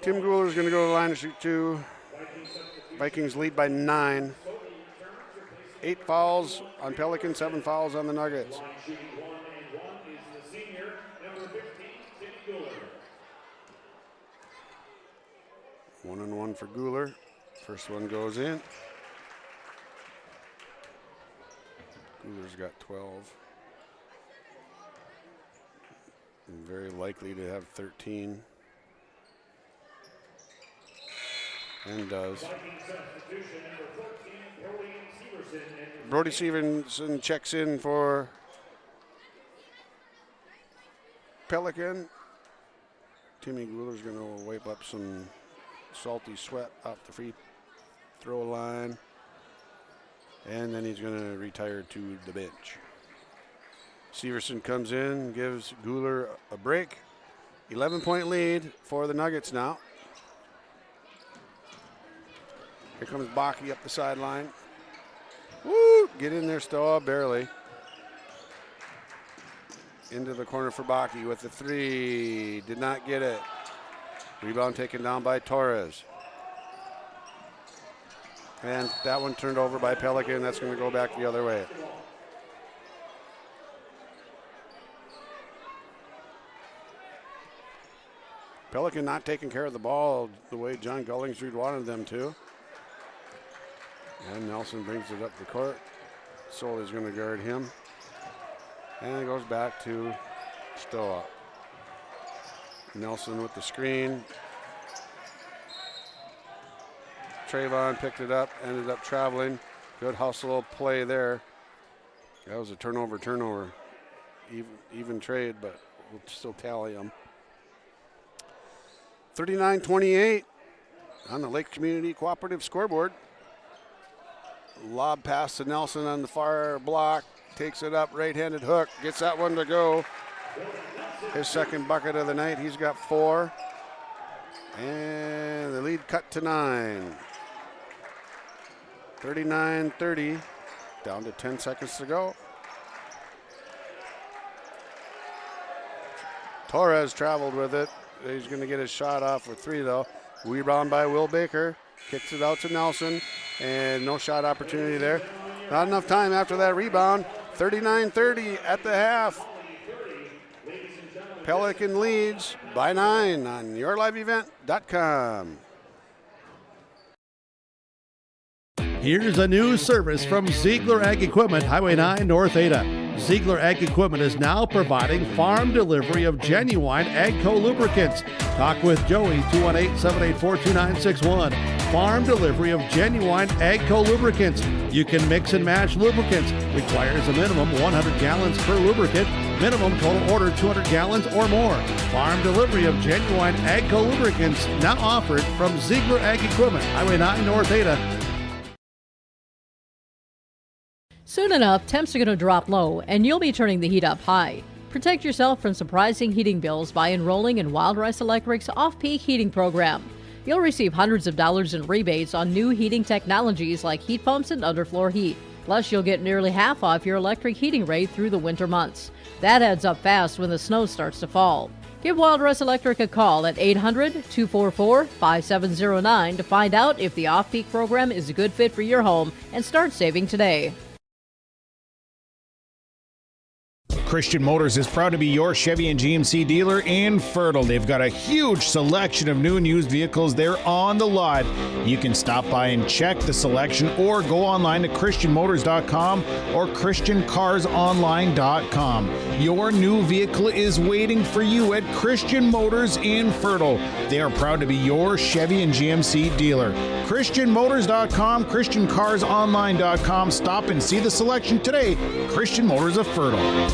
Tim Guler's going to go to the line to shoot 2. Vikings lead by 9. 8 fouls on Pelican, 7 fouls on the Nuggets. One and one for Guler. First one goes in. Guler's got 12. And very likely to have 13. And does. Brody Stevenson checks in for Pelican. Timmy Guler's going to wipe up some salty sweat off the free throw line. And then he's going to retire to the bench. Severson comes in, gives Guler a break. 11-point lead for the Nuggets now. Here comes Bakke up the sideline. Woo! Get in there, Stoll, barely. Into the corner for Bakke with the 3. Did not get it. Rebound taken down by Torres. And that one turned over by Pelican. That's going to go back the other way. Pelican not taking care of the ball the way John Gullingsrud wanted them to. And Nelson brings it up the court. Soley's going to guard him. And it goes back to Stoll. Nelson with the screen. Trayvon picked it up, ended up traveling. Good hustle play there. That was a turnover. Even trade, but we'll still tally them. 39-28 on the Lake Community Cooperative scoreboard. Lob pass to Nelson on the far block. Takes it up, right-handed hook. Gets that one to go. His second bucket of the night. He's got 4. And the lead cut to 9. 39-30. Down to 10 seconds to go. Torres traveled with it. He's going to get his shot off for 3, though. Rebound by Will Baker. Kicks it out to Nelson. And no shot opportunity there. Not enough time after that rebound. 39-30 at the half. Pelican leads by 9 on yourliveevent.com.
Here's a new service from Ziegler Ag Equipment, Highway 9, North Ada. Ziegler Ag Equipment is now providing farm delivery of genuine AGCO lubricants. Talk with Joey, 218-784-2961. farm delivery of genuine AGCO lubricants. You can mix and match lubricants. Requires a minimum 100 gallons per lubricant. Minimum total order 200 gallons or more. Farm delivery of genuine AGCO lubricants now offered from Ziegler Ag Equipment, Highway 9 North Ada.
Soon enough, temps are going to drop low, and you'll be turning the heat up high. Protect yourself from surprising heating bills by enrolling in Wild Rice Electric's off-peak heating program. You'll receive hundreds of dollars in rebates on new heating technologies like heat pumps and underfloor heat. Plus, you'll get nearly half off your electric heating rate through the winter months. That adds up fast when the snow starts to fall. Give Wild Rice Electric a call at 800-244-5709 to find out if the off-peak program is a good fit for your home and start saving today.
Christian Motors is proud to be your Chevy and GMC dealer in Fertile. They've got a huge selection of new and used vehicles there on the lot. You can stop by and check the selection or go online to christianmotors.com or christiancarsonline.com. Your new vehicle is waiting for you at Christian Motors in Fertile. They are proud to be your Chevy and GMC dealer. christianmotors.com, christiancarsonline.com. Stop and see the selection today. Christian Motors of Fertile.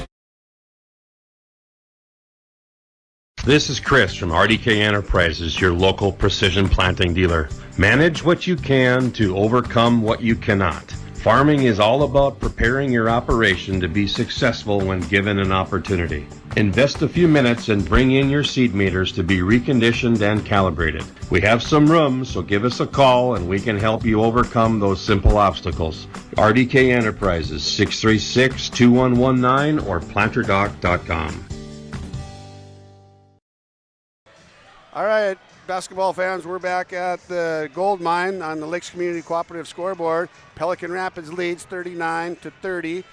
This is Chris from RDK Enterprises, your local precision planting dealer. Manage what you can to overcome what you cannot. Farming is all about preparing your operation to be successful when given an opportunity. Invest a few minutes and bring in your seed meters to be reconditioned and calibrated. We have some room, so give us a call and we can help you overcome those simple obstacles. RDK Enterprises, 636-2119 or planterdoc.com.
All right, basketball fans, we're back at the gold mine on the Lakes Community Cooperative scoreboard. Pelican Rapids leads 39-30.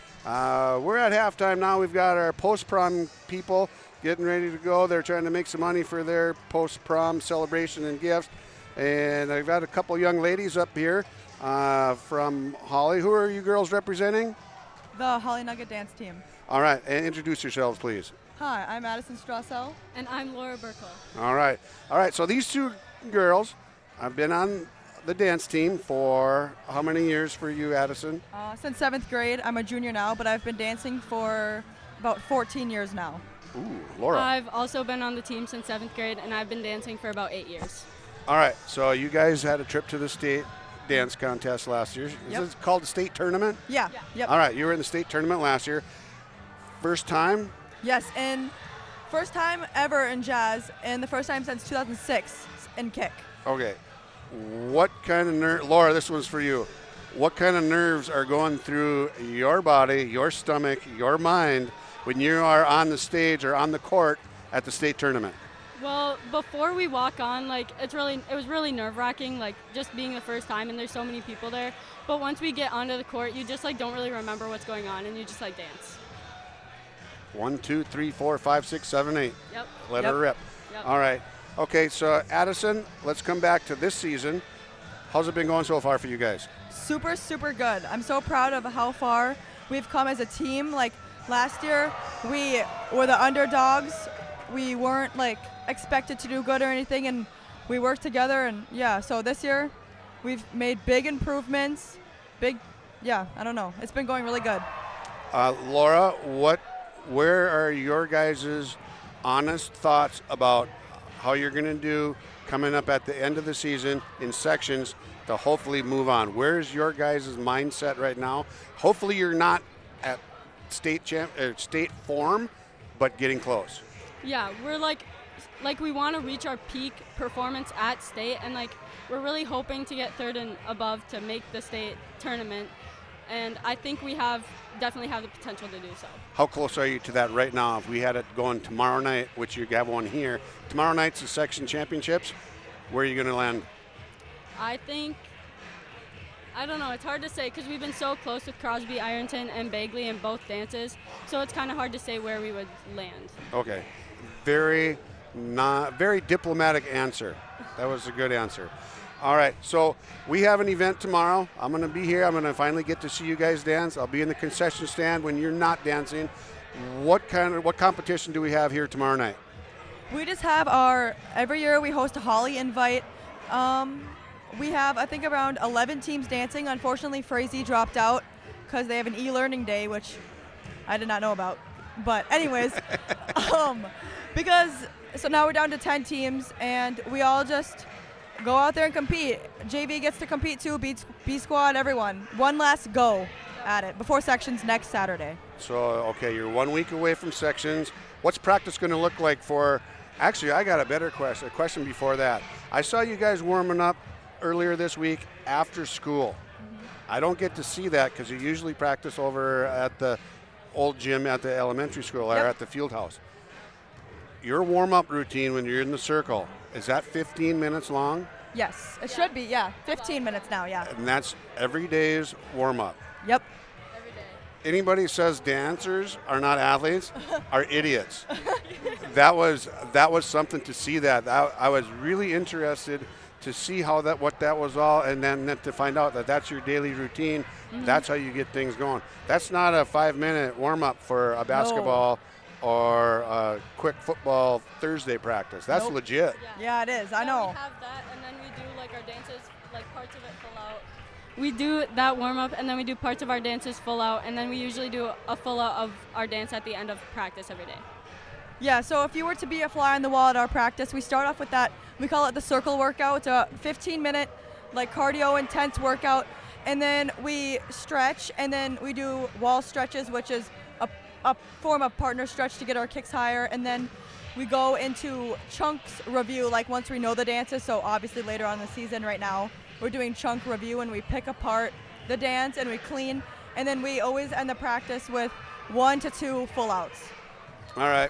We're at halftime now. We've got our post-prom people getting ready to go. They're trying to make some money for their post-prom celebration and gifts. And I've got a couple young ladies up here from Hawley. Who are you girls representing?
The Hawley Nugget Dance Team.
All right, and introduce yourselves, please.
Hi, I'm Addison Strassel.
And I'm Laura Burkle.
All right. So these two girls have been on the dance team for how many years for you, Addison?
Since 7th grade. I'm a junior now, but I've been dancing for about 14 years now.
Ooh, Laura.
I've also been on the team since 7th grade, and I've been dancing for about 8 years.
All right. So you guys had a trip to the state dance contest last year. Is it called the state tournament?
Yeah. Yep.
All right. You were in the state tournament last year. First time?
Yes, and first time ever in jazz, and the first time since 2006 in kick.
Okay. What kind of Laura, this one's for you. What kind of nerves are going through your body, your stomach, your mind when you are on the stage or on the court at the state tournament?
Well, before we walk on, it was really nerve-wracking, just being the first time, and there's so many people there. But once we get onto the court, you just don't really remember what's going on, and you just dance.
1, 2, 3, 4, 5, 6, 7, 8.
Yep.
Let her rip.
Yep.
All right. Okay, so Addison, let's come back to this season. How's it been going so far for you guys?
Super, super good. I'm so proud of how far we've come as a team. Last year, we were the underdogs. We weren't expected to do good or anything, and we worked together. And so this year, we've made big improvements. I don't know. It's been going really good.
Laura, where are your guys' honest thoughts about how you're going to do coming up at the end of the season in sections to hopefully move on? Where's your guys' mindset right now? Hopefully you're not at state form, but getting close.
Yeah, we're we want to reach our peak performance at state, and we're really hoping to get third and above to make the state tournament. And I think we definitely have the potential to do so.
How close are you to that right now? If we had it going tomorrow night, which you have one here, tomorrow night's the section championships, where are you going to land?
I don't know, it's hard to say because we've been so close with Crosby, Ironton, and Bagley in both dances, so it's kind of hard to say where we would land. Okay.
Very diplomatic answer. That was a good answer. All right, so we have an event tomorrow. I'm going to be here. I'm going to finally get to see you guys dance. I'll be in the concession stand when you're not dancing. What competition do we have here tomorrow night?
We just have every year we host a Hawley invite. we have, I think, around 11 teams dancing. Unfortunately, Frazee dropped out because they have an e-learning day, which I did not know about. But anyways, so now we're down to 10 teams, and we all just go out there and compete. JV gets to compete too, B squad, everyone. One last go at it before sections next Saturday.
So, okay, you're 1 week away from sections. What's practice going to look like for? Actually, I got a better question. A question before that. I saw you guys warming up earlier this week after school. I don't get to see that because you usually practice over at the old gym at the elementary school or at the field house. Your warm-up routine when you're in the circle, is that 15 minutes long?
Yes, it should be, 15 minutes now,
And that's every day's warm-up?
Yep.
Anybody says dancers are not athletes are idiots. That was something to see that. I was really interested to see what that was all, and then to find out that that's your daily routine.
Mm-hmm.
That's how you get things going. That's not a 5-minute warm-up for a basketball or a quick football Thursday practice. That's legit.
Yeah, it is. I know.
We have that, and then we do like our dances, like parts of it full out. We do that warm up, and then we do parts of our dances full out, and then we usually do a full out of our dance at the end of practice every day.
Yeah, so if you were to be a fly on the wall at our practice, we start off with that. We call it the circle workout. It's a 15-minute like cardio intense workout, and then we stretch, and then we do wall stretches, which is a form of partner stretch to get our kicks higher, and then we go into chunks review like once we know the dances. So obviously later on in the season right now we're doing chunk review, and we pick apart the dance and we clean, and then we always end the practice with 1 to 2 full outs.
All right,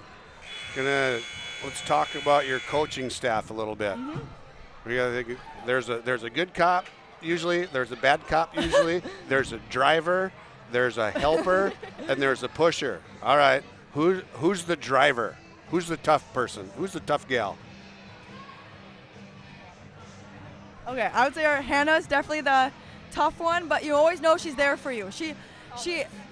let's talk about your coaching staff a little bit.
Mm-hmm.
There's a good cop usually, there's a bad cop usually, there's a driver, there's a helper, and there's a pusher. All right, who's the driver? Who's the tough person? Who's the tough gal?
Okay, I would say Hannah's definitely the tough one, but you always know she's there for you. She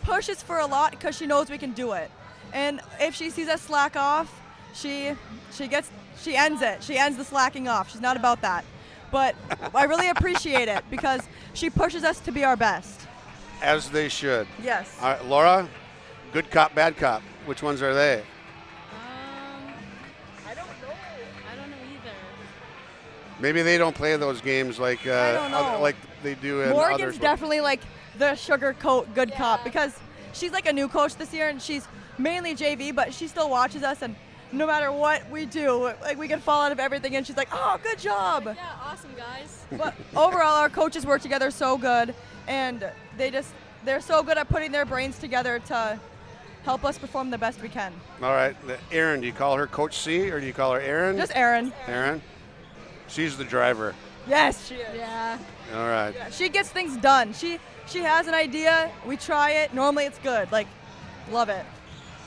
pushes for a lot because she knows we can do it. And if she sees us slack off, she ends it. She ends the slacking off. She's not about that. But I really appreciate it because she pushes us to be our best.
As they should.
Yes.
All right, Laura, good cop, bad cop. Which ones are they?
I don't know either.
Maybe they don't play those games like like they do in
Morgan's
others.
definitely like the sugar coat good cop because she's like a new coach this year, and she's mainly JV, but she still watches us, and no matter what we do, like we can fall out of everything, and she's like, oh, good job.
Yeah, awesome, guys.
But overall, our coaches work together so good, and they're so good at putting their brains together to help us perform the best we can.
All right, Erin, do you call her Coach C or do you call her Erin?
Just Erin.
Erin? She's the driver.
Yes, she is.
Yeah.
All right.
Yeah, she gets things done. She has an idea, we try it, normally it's good. Like, love it.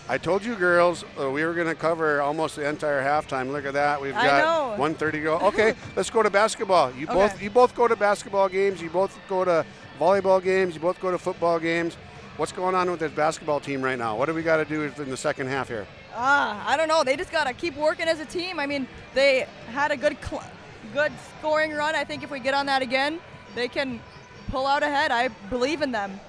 I told you girls we were going to cover almost the entire halftime. Look at that. We've got 1:30 to go. Okay, let's go to basketball. You both go to basketball games. You both go to volleyball games. You both go to football games. What's going on with this basketball team right now? What do we got to do in the second half here?
I don't know. They just got to keep working as a team. I mean, they had a good scoring run. I think if we get on that again, they can pull out ahead. I believe in them.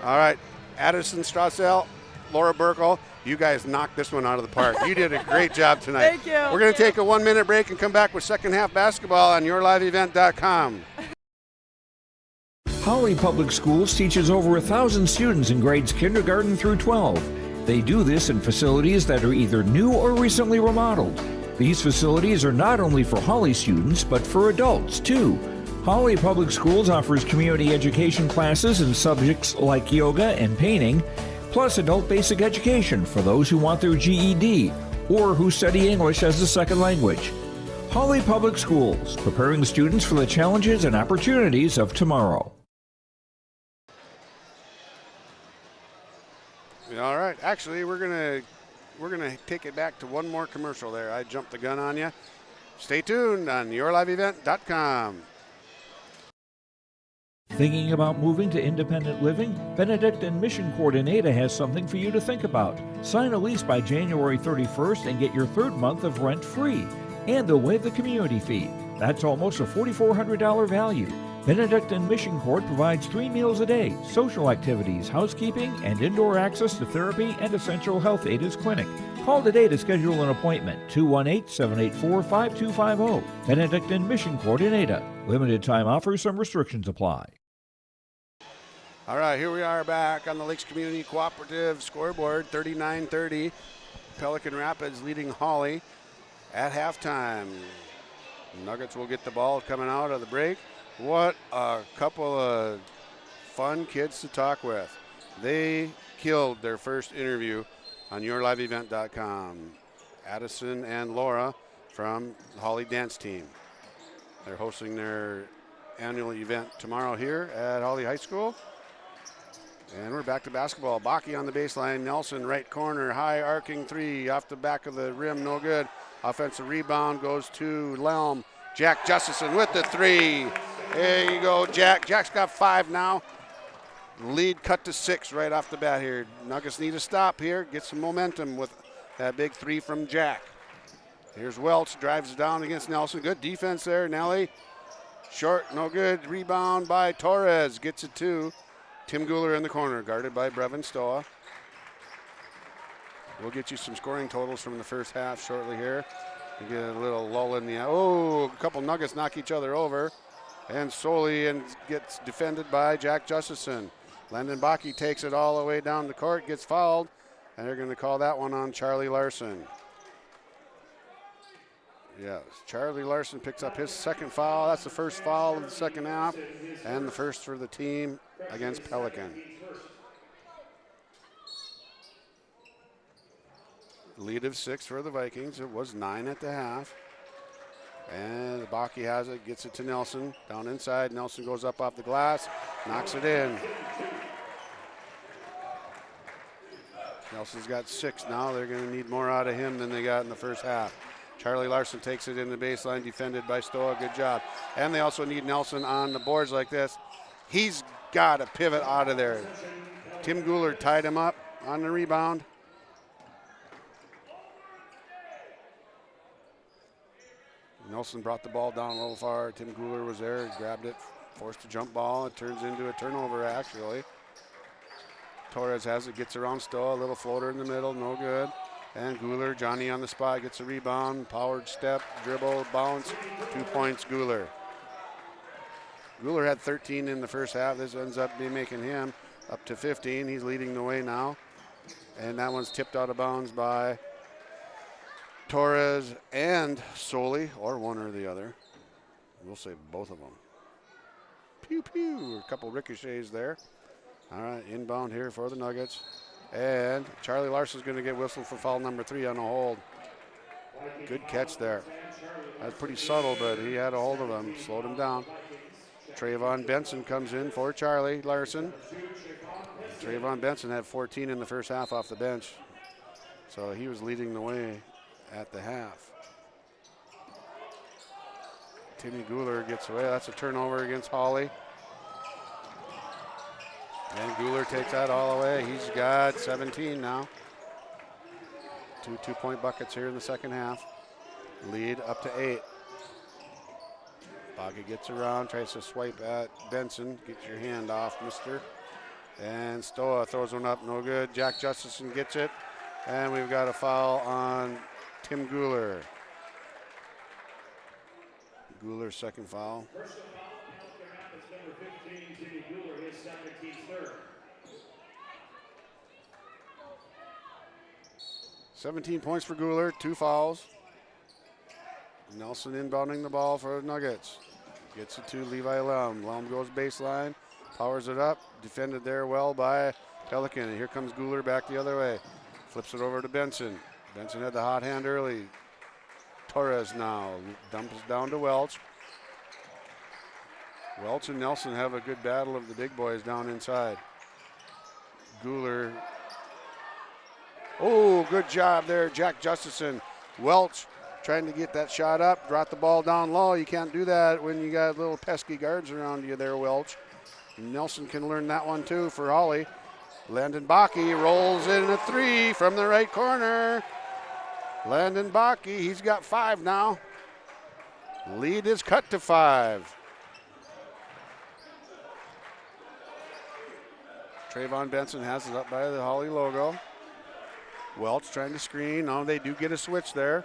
All right, Addison Strassel, Laura Burkle, you guys knocked this one out of the park. You did a great job tonight.
Thank you.
We're going to take a 1-minute break and come back with second half basketball on yourliveevent.com.
Hawley Public Schools teaches over 1,000 students in grades kindergarten through 12. They do this in facilities that are either new or recently remodeled. These facilities are not only for Hawley students, but for adults too. Hawley Public Schools offers community education classes in subjects like yoga and painting, plus adult basic education for those who want their GED or who study English as a second language. Hawley Public Schools, preparing students for the challenges and opportunities of tomorrow.
All right, actually, we're gonna take it back to one more commercial there. I jumped the gun on you. Stay tuned on yourliveevent.com.
Thinking about moving to independent living? Benedict and Mission Coordinator has something for you to think about. Sign a lease by January 31st and get your third month of rent free. And they'll waive the community fee. That's almost a $4,400 value. Benedict and Mission Court provides 3 meals a day, social activities, housekeeping, and indoor access to therapy and essential health aid as clinic. Call today to schedule an appointment, 218-784-5250. Benedict and Mission Court in Ada. Limited time offers, some restrictions apply.
All right, here we are back on the Lakes Community Cooperative scoreboard, 39-30. Pelican Rapids leading Hawley at halftime. Nuggets will get the ball coming out of the break. What a couple of fun kids to talk with. They killed their first interview on yourliveevent.com. Addison and Laura from the Hawley dance team. They're hosting their annual event tomorrow here at Hawley High School. And we're back to basketball. Baki on the baseline. Nelson, right corner, high arcing three off the back of the rim, no good. Offensive rebound goes to Lelm. Jack Justison with the three. There you go, Jack. Jack's got 5 now. Lead cut to 6 right off the bat here. Nuggets need a stop here. Get some momentum with that big 3 from Jack. Here's Welch, drives down against Nelson. Good defense there, Nelly. Short, no good. Rebound by Torres. Gets it to Tim Guler in the corner, guarded by Brevin Stoa. We'll get you some scoring totals from the first half shortly here. You get a little lull in the... Oh, a couple Nuggets knock each other over. And Soli and gets defended by Jack Justison. Landon Baki takes it all the way down the court, gets fouled, and they're going to call that one on Charlie Larson. Yes, Charlie Larson picks up his second foul. That's the first foul of the second half, and the first for the team against Pelican. Lead of 6 for the Vikings. It was 9 at the half. And Baki has it, gets it to Nelson. Down inside, Nelson goes up off the glass, knocks it in. Nelson's got 6 now. They're going to need more out of him than they got in the first half. Charlie Larson takes it in the baseline, defended by Stoa. Good job. And they also need Nelson on the boards like this. He's got to pivot out of there. Tim Guler tied him up on the rebound. Nelson brought the ball down a little far. Tim Guler was there, grabbed it, forced a jump ball. It turns into a turnover, actually. Torres has it, gets around Stoa, a little floater in the middle, no good. And Guler, Johnny on the spot, gets a rebound, powered step, dribble, bounce, 2 points, Guler. Guler had 13 in the first half. This ends up making him up to 15. He's leading the way now. And that one's tipped out of bounds by Torres and Soli, or one or the other. We'll say both of them. Pew, pew. A couple ricochets there. All right, inbound here for the Nuggets. And Charlie Larson's going to get whistled for foul number 3 on a hold. Good catch there. That's pretty subtle, but he had a hold of him, slowed him down. Trayvon Benson comes in for Charlie Larson. Trayvon Benson had 14 in the first half off the bench, so he was leading the way at the half. Timmy Guler gets away. That's a turnover against Hawley. And Guler takes that all the way. He's got 17 now. 2 two-point buckets here in the second half. Lead up to 8. Boggy gets around, tries to swipe at Benson. Get your hand off, mister. And Stoa throws one up, no good. Jack Justison gets it. And we've got a foul on Tim Guler. Guler's second foul. 17 points for Guler, 2 fouls. Nelson inbounding the ball for the Nuggets. Gets it to Levi Lelm. Lelm goes baseline, powers it up, defended there well by Pelican. And here comes Guler back the other way. Flips it over to Benson. Benson had the hot hand early. Torres now dumps down to Welch. Welch and Nelson have a good battle of the big boys down inside. Guler. Oh, good job there, Jack Justison. Welch trying to get that shot up, brought the ball down low. You can't do that when you got little pesky guards around you there, Welch. Nelson can learn that one too for Hawley. Landon Baki rolls in a 3 from the right corner. Landon Baki, he's got 5 now. Lead is cut to 5. Trayvon Benson has it up by the Hawley logo. Welch trying to screen. No, they do get a switch there.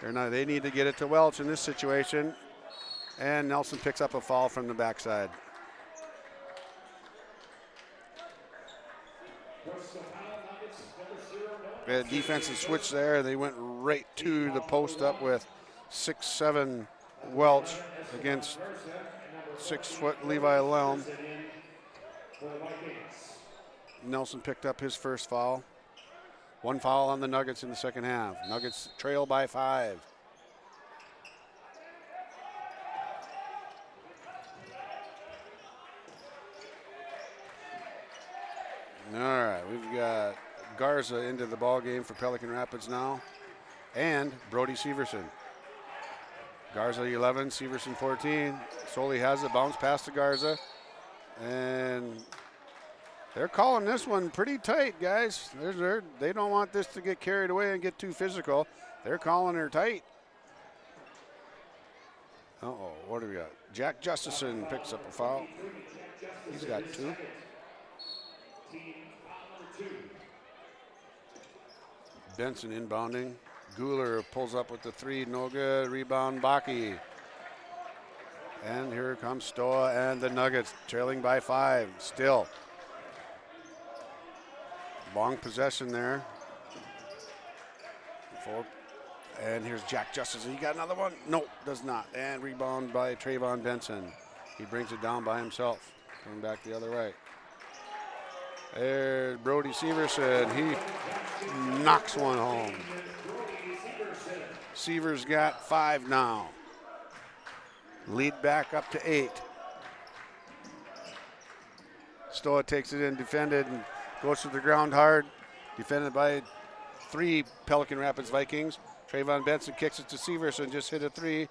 They need to get it to Welch in this situation. And Nelson picks up a foul from the backside. The defensive switch there. They went right to the post up with 6'7" Welch against 6-foot Levi Lelm. Nelson picked up his first foul. 1 foul on the Nuggets in the second half. Nuggets trail by 5. All right, we've got Garza into the ball game for Pelican Rapids now, and Brody Severson. Garza 11, Severson 14. Soley has it, bounce past to Garza, and they're calling this one pretty tight, guys. They don't want this to get carried away and get too physical. They're calling her tight. Uh-oh, what do we got? Jack Justison picks up a foul. He's got 2. Benson inbounding. Guler pulls up with the 3, no good. Rebound, Baki. And here comes Stoa and the Nuggets, trailing by 5 still. Long possession there. 4. And here's Jack Justice. He got another one? No, does not. And rebound by Trayvon Benson. He brings it down by himself. Coming back the other way. There's Brody Severson. He knocks one home. Sever's got 5 now. Lead back up to 8. Stoa takes it in, defended, and goes to the ground hard. Defended by 3 Pelican Rapids Vikings. Trayvon Benson kicks it to Severson, just hit a 3.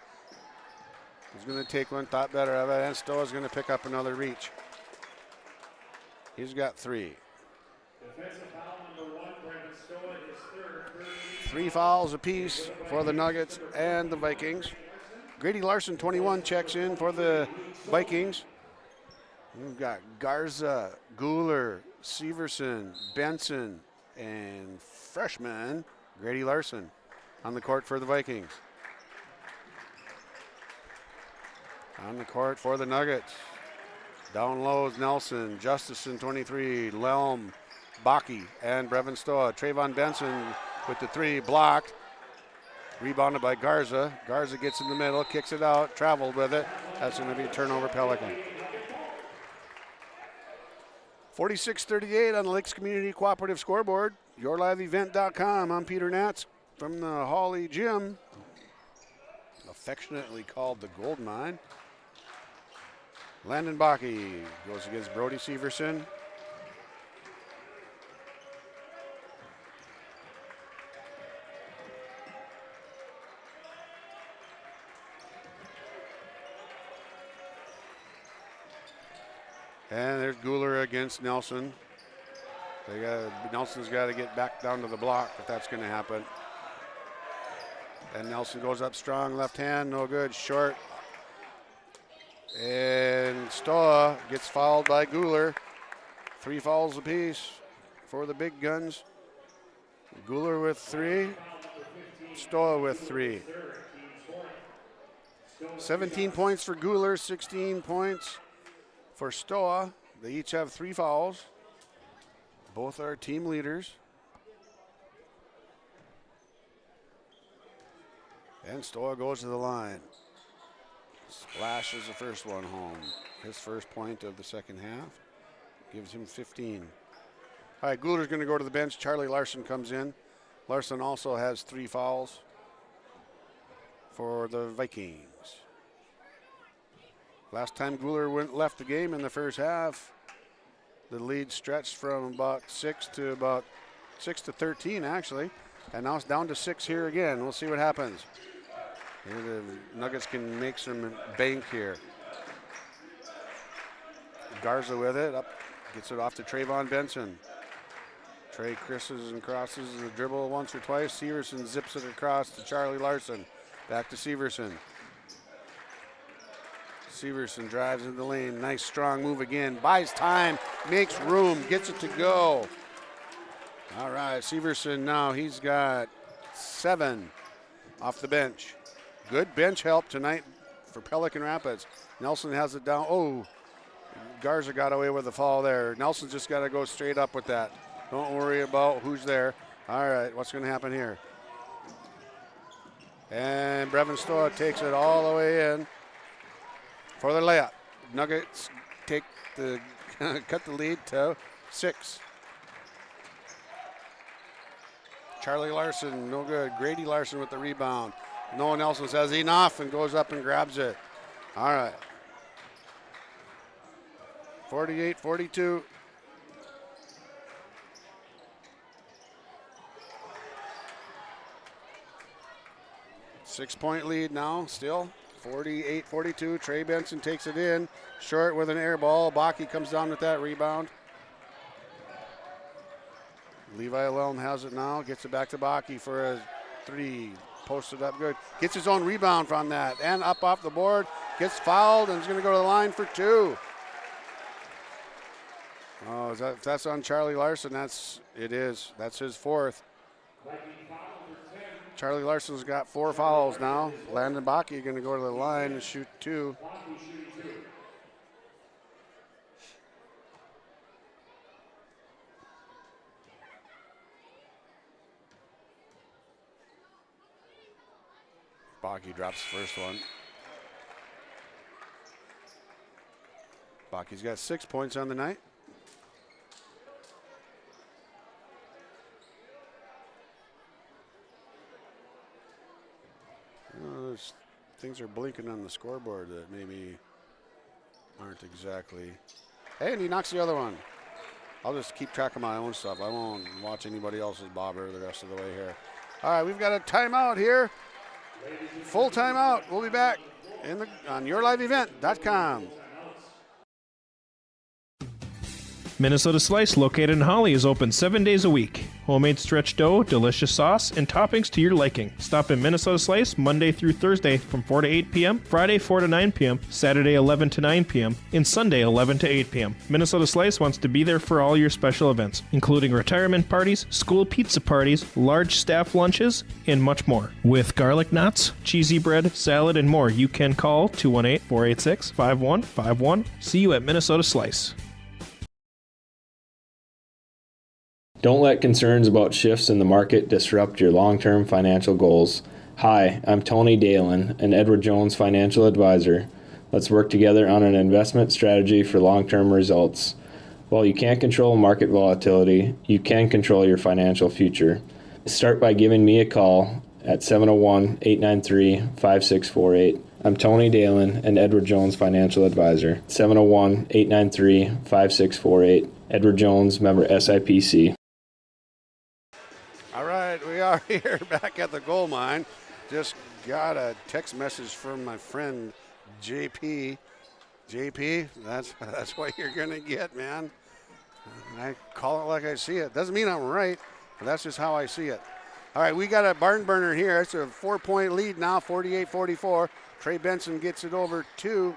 He's going to take one, thought better of it, and Stoa's going to pick up another reach. He's got 3.
Defensive foul number 1, Brandon Stoa, his third.
3 fouls apiece for the Nuggets and the Vikings. Grady Larson, 21, checks in for the Vikings. We've got Garza, Guler, Severson, Benson, and freshman Grady Larson on the court for the Vikings. On the court for the Nuggets. Down low is Nelson, Justison 23, Lelm, Baki, and Brevin Stoa. Trayvon Benson with the 3, blocked. Rebounded by Garza. Garza gets in the middle, kicks it out, traveled with it. That's going to be a turnover Pelican. 46-38 on the Lakes Community Cooperative scoreboard. YourLiveEvent.com. I'm Peter Natz from the Hawley Gym, affectionately called the Gold Mine. Landon Baki goes against Brody Severson. And there's Guler against Nelson. Nelson's got to get back down to the block if that's going to happen. And Nelson goes up strong, left hand, no good, short. And Stoa gets fouled by Guler. 3 fouls apiece for the big guns. Guler with 3, Stoa with 3. 17 points for Guler, 16 points for Stoa. They each have 3 fouls. Both are team leaders. And Stoa goes to the line. Splashes the first one home. His first point of the second half. Gives him 15. All right, Guler's going to go to the bench. Charlie Larson comes in. Larson also has 3 fouls for the Vikings. Last time Guler left the game in the first half, the lead stretched from about 6 to 13 actually, and now it's down to 6 here again. We'll see what happens. Here the Nuggets can make some bank here. Garza with it, up, gets it off to Trayvon Benson. Trey crosses and crosses the dribble once or twice. Severson zips it across to Charlie Larson. Back to Severson. Severson drives in the lane. Nice strong move again. Buys time, makes room, gets it to go. All right, Severson now, he's got 7 off the bench. Good bench help tonight for Pelican Rapids. Nelson has it down. Oh, Garza got away with the fall there. Nelson's just got to go straight up with that. Don't worry about who's there. All right, what's going to happen here? And Brevin Stoa takes it all the way in for the layup. Nuggets take the cut the lead to 6. Charlie Larson, no good. Grady Larson with the rebound. Noah Nelson says enough and goes up and grabs it. All right. 48-42. Six-point lead now, still 48-42. Trey Benson takes it in, short with an air ball. Baki comes down with that rebound. Levi Lelm has it now, gets it back to Baki for a 3. Posted up good. Gets his own rebound from that and up off the board. Gets fouled and is going to go to the line for 2. Oh, if that's on Charlie Larson, it is. That's his 4th. Charlie Larson's got 4 fouls now. Landon Baki going to go to the line and shoot 2. Baki drops the first one. Baki's got 6 points on the night. Things are blinking on the scoreboard that maybe aren't exactly. Hey, and he knocks the other one. I'll just keep track of my own stuff. I won't watch anybody else's bobber the rest of the way here. All right, we've got a timeout here. Full timeout. We'll be back on yourliveevent.com.
Minnesota Slice, located in Hawley, is open 7 days a week. Homemade stretch dough, delicious sauce, and toppings to your liking. Stop in Minnesota Slice Monday through Thursday from 4 to 8 p.m., Friday 4 to 9 p.m., Saturday 11 to 9 p.m., and Sunday 11 to 8 p.m. Minnesota Slice wants to be there for all your special events, including retirement parties, school pizza parties, large staff lunches, and much more. With garlic knots, cheesy bread, salad, and more, you can call 218-486-5151. See you at Minnesota Slice.
Don't let concerns about shifts in the market disrupt your long-term financial goals. Hi, I'm Tony Dalen, an Edward Jones financial advisor. Let's work together on an investment strategy for long-term results. While you can't control market volatility, you can control your financial future. Start by giving me a call at 701-893-5648. I'm Tony Dalen, an Edward Jones financial advisor. 701-893-5648. Edward Jones, member SIPC.
All right, we are here back at the gold mine. Just got a text message from my friend JP. JP, that's what you're going to get, man. I call it like I see it. Doesn't mean I'm right, but that's just how I see it. All right, we got a barn burner here. It's a 4-point lead now, 48-44. Trey Benson gets it over to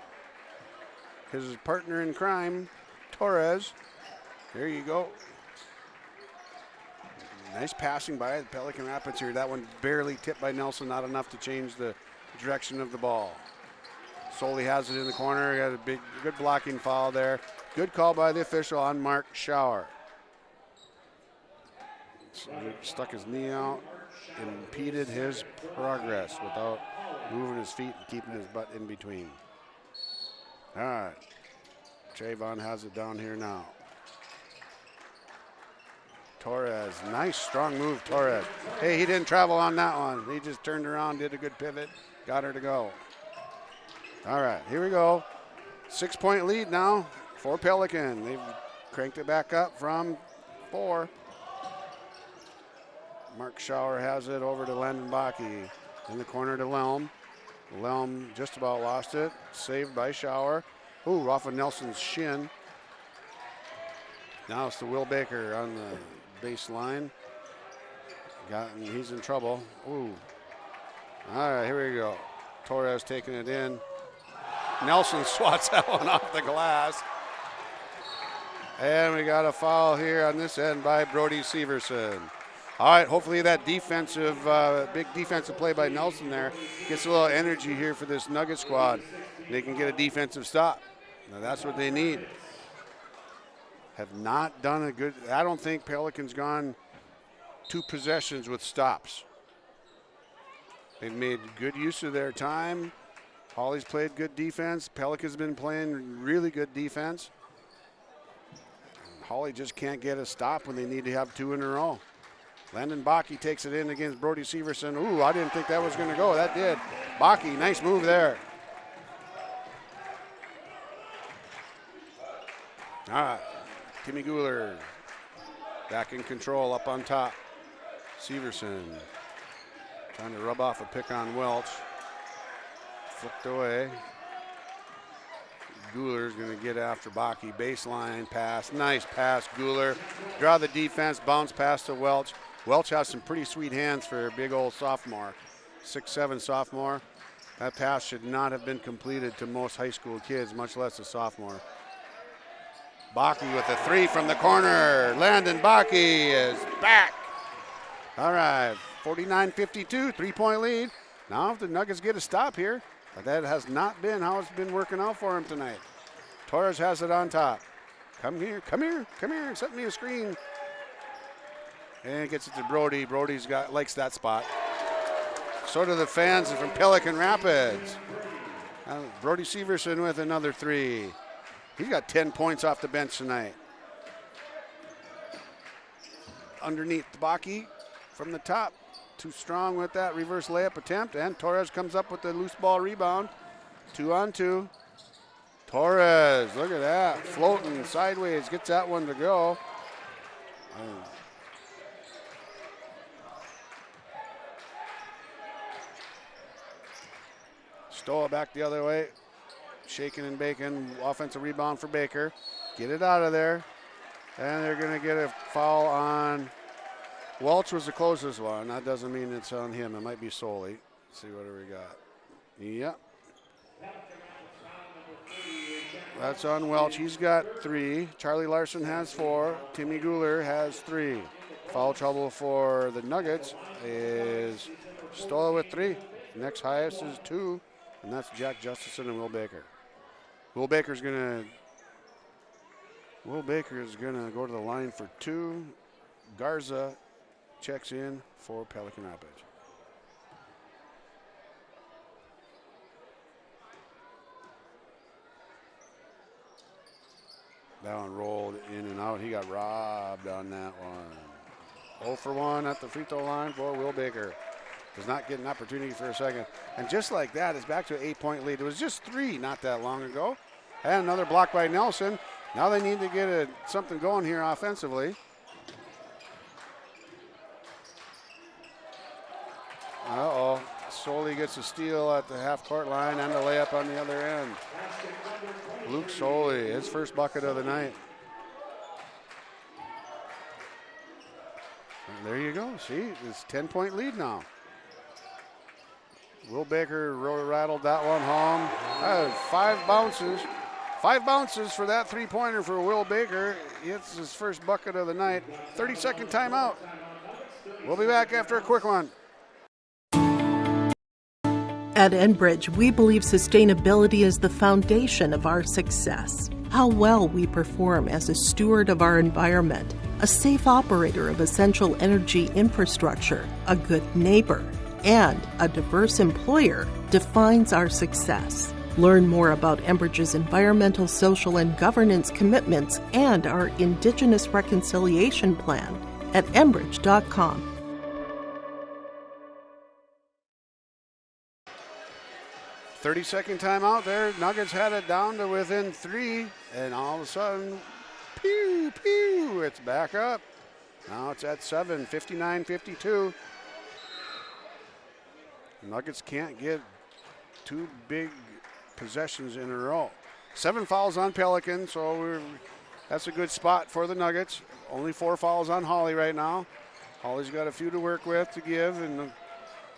his partner in crime, Torres. There you go. Nice passing by the Pelican Rapids here. That one barely tipped by Nelson, not enough to change the direction of the ball. Soley has it in the corner. Got a good blocking foul there. Good call by the official on Mark Schauer. Stuck his knee out, impeded his progress without moving his feet and keeping his butt in between. All right. Trayvon has it down here now. Torres, nice strong move, Torres. Hey, he didn't travel on that one. He just turned around, did a good pivot, got her to go. All right, here we go. 6-point lead now for Pelican. They've cranked it back up from 4. Mark Schauer has it over to Landon Baki. In the corner to Lelm. Lelm just about lost it. Saved by Schauer. Ooh, off of Nelson's shin. Now it's to Will Baker on the baseline. He's in trouble. Ooh. All right, here we go. Torres taking it in. Nelson swats that one off the glass. And we got a foul here on this end by Brody Severson. All right, hopefully that big defensive play by Nelson there gets a little energy here for this Nugget squad. They can get a defensive stop. Now that's what they need. Have not done a good, I don't think Pelican's gone 2 possessions with stops. They've made good use of their time. Hawley's played good defense. Pelican's been playing really good defense. Hawley just can't get a stop when they need to have 2 in a row. Landon Bakke takes it in against Brody Severson. Ooh, I didn't think that was going to go. That did. Bakke, nice move there. All right, Timmy Guler back in control up on top. Severson trying to rub off a pick on Welch. Flipped away. Guler's going to get after Bakke. Baseline pass. Nice pass, Guler. Draw the defense, bounce pass to Welch. Welch has some pretty sweet hands for a big old sophomore. 6'7" sophomore. That pass should not have been completed to most high school kids, much less a sophomore. Bakke with a 3 from the corner. Landon Bakke is back. All right, 49-52, 3-point lead. Now if the Nuggets get a stop here, but that has not been how it's been working out for him tonight. Torres has it on top. Come here, set me a screen. And gets it to Brody. Brody's likes that spot. So do the fans from Pelican Rapids. Brody Severson with another 3. He's got 10 points off the bench tonight. Underneath Bakke from the top. Too strong with that reverse layup attempt, and Torres comes up with the loose ball rebound. 2-on-2. Torres, look at that, floating sideways, gets that one to go. Stoa back the other way, shaking and baking, offensive rebound for Baker. Get it out of there, and they're gonna get a foul on Welch was the closest one. That doesn't mean it's on him. It might be Soley. Let's see what do we got. Yep. That's on Welch. He's got 3. Charlie Larson has 4. Timmy Guler has 3. Foul trouble for the Nuggets is Stola with 3. Next highest is 2, and that's Jack Justison and Will Baker. Will Baker is gonna go to the line for 2. Garza checks in for Pelican Rapids. That one rolled in and out. He got robbed on that one. 0 for 1 at the free throw line for Will Baker. Does not get an opportunity for a second. And just like that, it's back to an 8-point lead. It was just 3 not that long ago. And another block by Nelson. Now they need to get something going here offensively. Uh-oh. Soley gets a steal at the half-court line and a layup on the other end. Luke Soley, his first bucket of the night. And there you go. See, it's a 10-point lead now. Will Baker rattled that one home. 5 bounces. 5 bounces for that 3-pointer for Will Baker. It's his first bucket of the night. 30-second timeout. We'll be back after a quick one.
At Enbridge, we believe sustainability is the foundation of our success. How well we perform as a steward of our environment, a safe operator of essential energy infrastructure, a good neighbor, and a diverse employer defines our success. Learn more about Enbridge's environmental, social, and governance commitments and our Indigenous Reconciliation Plan at enbridge.com.
30-second timeout there. Nuggets had it down to within 3, and all of a sudden, pew, pew, it's back up. Now it's at 7, 59-52. Nuggets can't get 2 big possessions in a row. 7 fouls on Pelican, so that's a good spot for the Nuggets. Only 4 fouls on Hawley right now. Hawley's got a few to work with to give, and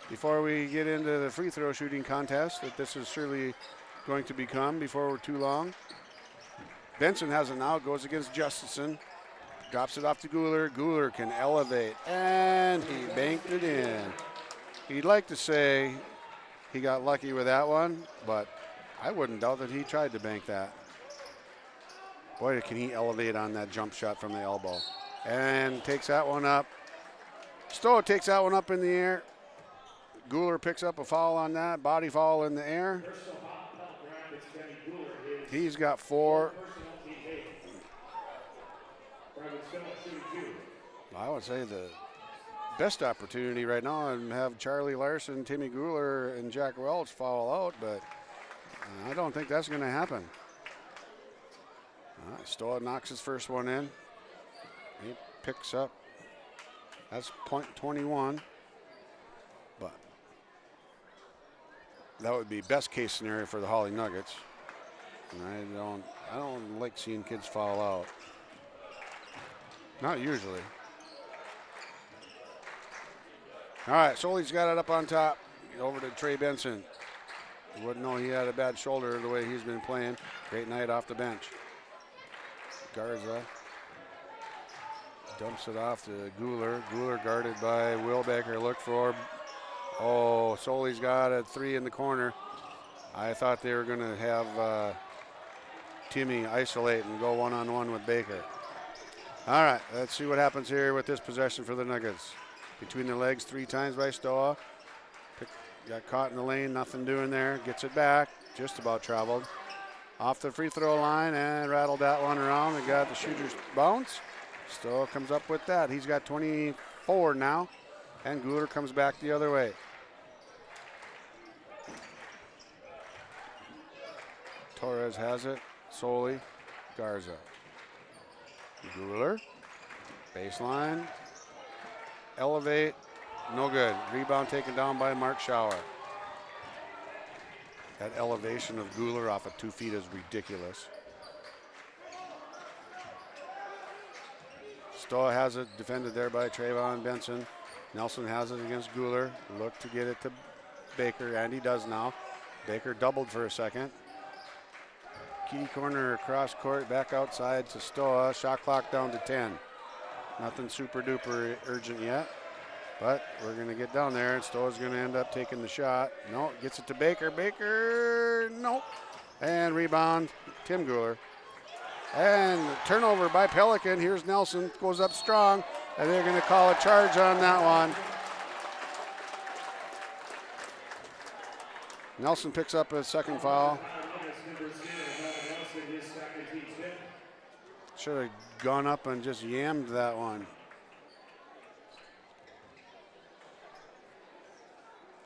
before we get into the free throw shooting contest, that this is surely going to become before we're too long. Benson has it now, goes against Justison. Drops it off to Guler. Guler can elevate, and he banked it in. He'd like to say he got lucky with that one, but I wouldn't doubt that he tried to bank that. Boy, can he elevate on that jump shot from the elbow. And takes that one up. Stowe takes that one up in the air. Guler picks up a foul on that, body foul in the air. He's got 4. I would say the best opportunity right now and have Charlie Larson, Timmy Guler, and Jack Welch foul out, but I don't think that's going to happen. Stowe knocks his first one in. He picks up. That's point 21. But that would be best case scenario for the Hawley Nuggets. And I don't like seeing kids foul out. Not usually. All right, Soley's got it up on top. Over to Trey Benson. You wouldn't know he had a bad shoulder the way he's been playing. Great night off the bench. Garza dumps it off to Guler. Guler guarded by Will Baker. Look for. Oh, Soley's got a 3 in the corner. I thought they were going to have Timmy isolate and go one-on-one with Baker. All right, let's see what happens here with this possession for the Nuggets. Between the legs 3 times by Stoa. Got caught in the lane, nothing doing there. Gets it back, just about traveled. Off the free throw line and rattled that one around and got the shooter's bounce. Stoa comes up with that. He's got 24 now, and Guler comes back the other way. Torres has it. Soley, Garza. Guler, baseline, elevate, no good. Rebound taken down by Mark Schauer. That elevation of Guler off of 2 feet is ridiculous. Stoa has it defended there by Trayvon Benson. Nelson has it against Guler. Look to get it to Baker, and he does now. Baker doubled for a second. Key corner across court, back outside to Stoa. Shot clock down to 10. Nothing super duper urgent yet, but we're going to get down there, and Stoa's going to end up taking the shot. No, gets it to Baker. Baker, nope. And rebound, Tim Guler. And turnover by Pelican. Here's Nelson, goes up strong, and they're going to call a charge on that one. Nelson picks up a second foul. Should have gone up and just yammed that one.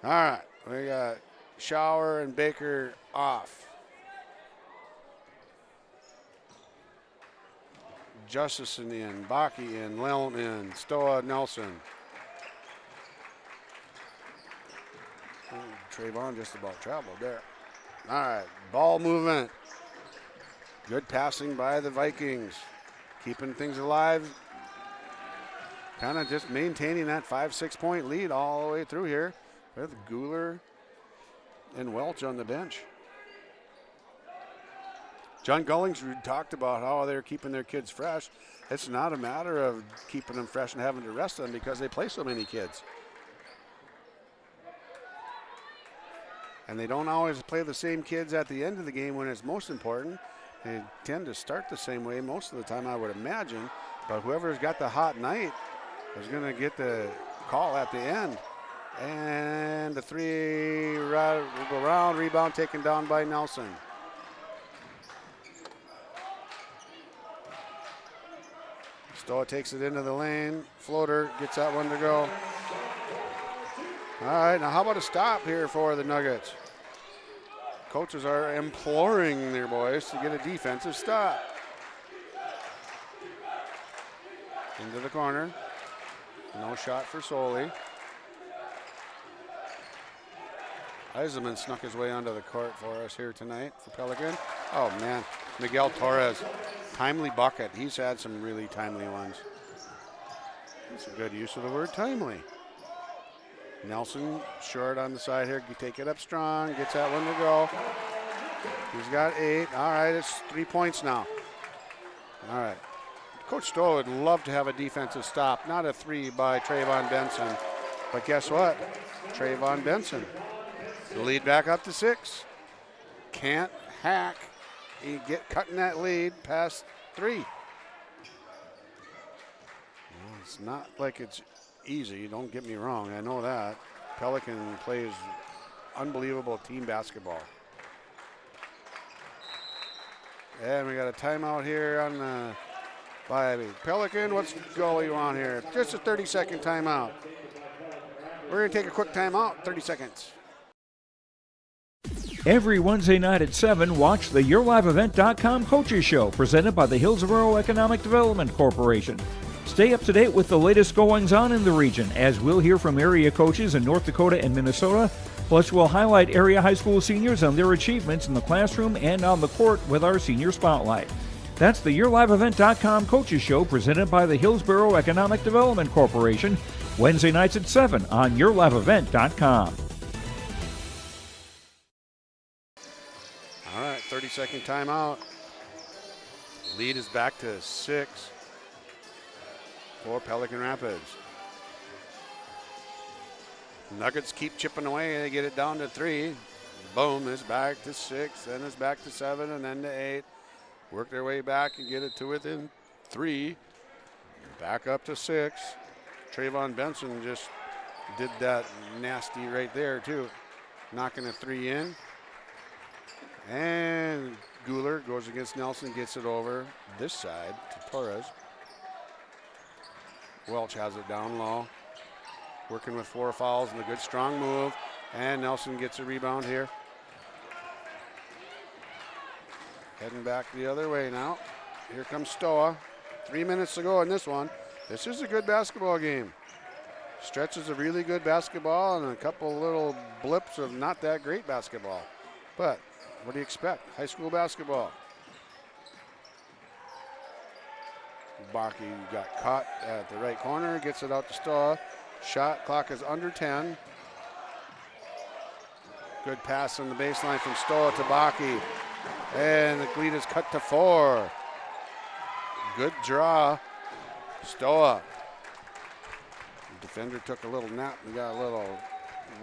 All right, we got Schauer and Baker off. Justison in, Bakke in, Lelm in, Stoa, Nelson. Trayvon just about traveled there. All right, ball movement. Good passing by the Vikings. Keeping things alive. Kind of just maintaining that 5-6 point lead all the way through here with Guler and Welch on the bench. John Gullingsrud talked about how they're keeping their kids fresh. It's not a matter of keeping them fresh and having to rest them because they play so many kids. And they don't always play the same kids at the end of the game when it's most important. They tend to start the same way most of the time, I would imagine. But whoever's got the hot night is going to get the call at the end. And the 3 will go around. Rebound taken down by Nelson. Stoa takes it into the lane. Floater gets that one to go. All right, now how about a stop here for the Nuggets? Coaches are imploring their boys to get a defensive stop. Into the corner. No shot for Soley. Eisenman snuck his way onto the court for us here tonight for Pelican. Oh, man. Miguel Torres. Timely bucket. He's had some really timely ones. That's a good use of the word timely. Nelson short on the side here. You take it up strong. Gets that one to go. He's got 8. All right, it's 3 points now. All right. Coach Stowe would love to have a defensive stop, not a 3 by Trayvon Benson. But guess what? Trayvon Benson. The lead back up to 6. Can't hack. You get cutting that lead past 3. Well, it's not like it's easy, don't get me wrong. I know that. Pelican plays unbelievable team basketball. And we got a timeout here on the by Pelican. What's going on here? Just a 30-second timeout. We're going to take a quick timeout, 30 seconds.
Every Wednesday night at 7, watch the YourLiveEvent.com Coaches Show presented by the Hillsborough Economic Development Corporation. Stay up to date with the latest goings-on in the region, as we'll hear from area coaches in North Dakota and Minnesota. Plus, we'll highlight area high school seniors and their achievements in the classroom and on the court with our Senior Spotlight. That's the YourLiveEvent.com Coaches Show presented by the Hillsborough Economic Development Corporation, Wednesday nights at 7 on YourLiveEvent.com.
All right, 30-second timeout. Lead is back to 6 for Pelican Rapids. Nuggets keep chipping away. They get it down to 3. Boom, it's back to 6, then it's back to 7, and then to 8. Work their way back and get it to within 3. Back up to 6. Trayvon Benson just did that nasty right there, too. Knocking a 3 in. And Guler goes against Nelson, gets it over this side to Torres. Welch has it down low. Working with 4 fouls and a good strong move. And Nelson gets a rebound here. Heading back the other way now. Here comes Stoa. 3 minutes to go in this one. This is a good basketball game. Stretches of really good basketball and a couple little blips of not that great basketball. But what do you expect? High school basketball. Baki got caught at the right corner, gets it out to Stoa. Shot clock is under 10. Good pass on the baseline from Stoa to Baki. And the lead is cut to 4. Good draw. Stoa. The defender took a little nap and got a little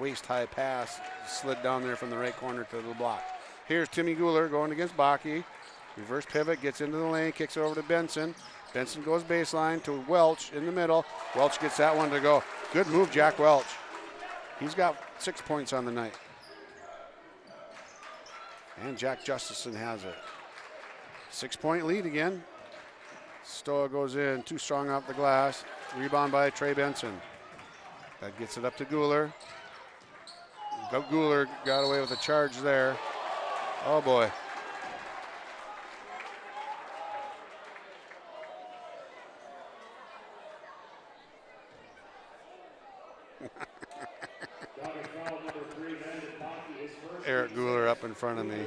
waist-high pass. Slid down there from the right corner to the block. Here's Timmy Guler going against Baki. Reverse pivot, gets into the lane, kicks it over to Benson. Benson goes baseline to Welch in the middle. Welch gets that one to go. Good move, Jack Welch. He's got 6 points on the night. And Jack Justison has it. 6-point lead again. Stoa goes in, too strong off the glass. Rebound by Trey Benson. That gets it up to Guler. Guler got away with a charge there. Oh boy. Eric Guler up in front of me.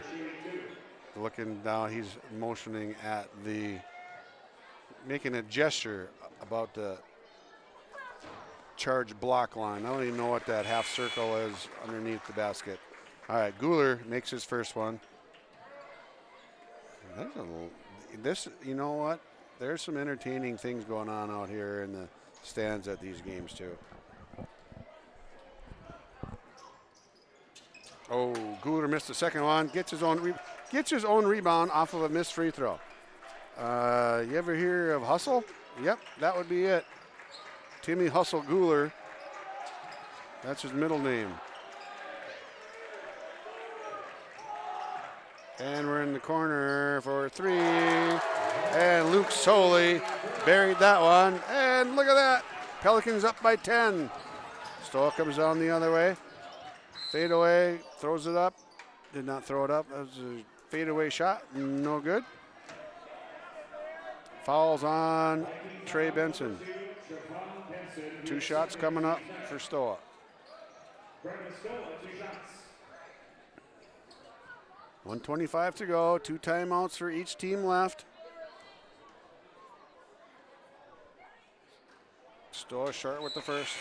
Looking down, he's motioning at making a gesture about the charge block line. I don't even know what that half circle is underneath the basket. All right, Guler makes his first one. You know what? There's some entertaining things going on out here in the stands at these games too. Oh, Guler missed the second one. Gets his own rebound off of a missed free throw. You ever hear of Hustle? Yep, that would be it. Timmy Hustle Guler. That's his middle name. And we're in the corner for 3. And Luke Soley buried that one. And look at that. Pelicans up by 10. Stoll comes down the other way. Fade away, throws it up. Did not throw it up. That was a fadeaway shot. No good. Fouls on Trey Benson. 2 shots coming up for Stoa. 1:25 to go. 2 timeouts for each team left. Stoa short with the first.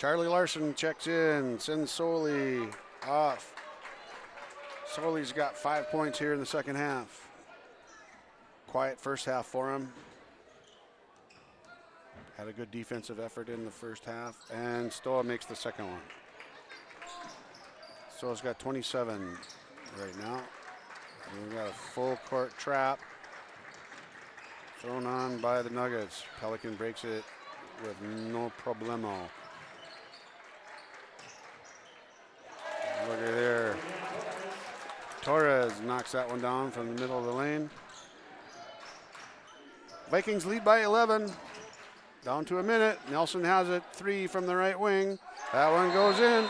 Charlie Larson checks in, sends Soley off. Soley's got 5 points here in the second half. Quiet first half for him. Had a good defensive effort in the first half, and Stoa makes the second one. Stoa's got 27 right now. And we've got a full court trap thrown on by the Nuggets. Pelican breaks it with no problemo. Look at there. Torres knocks that one down from the middle of the lane. Vikings lead by 11. Down to a minute. Nelson has it. 3 from the right wing. That one goes in.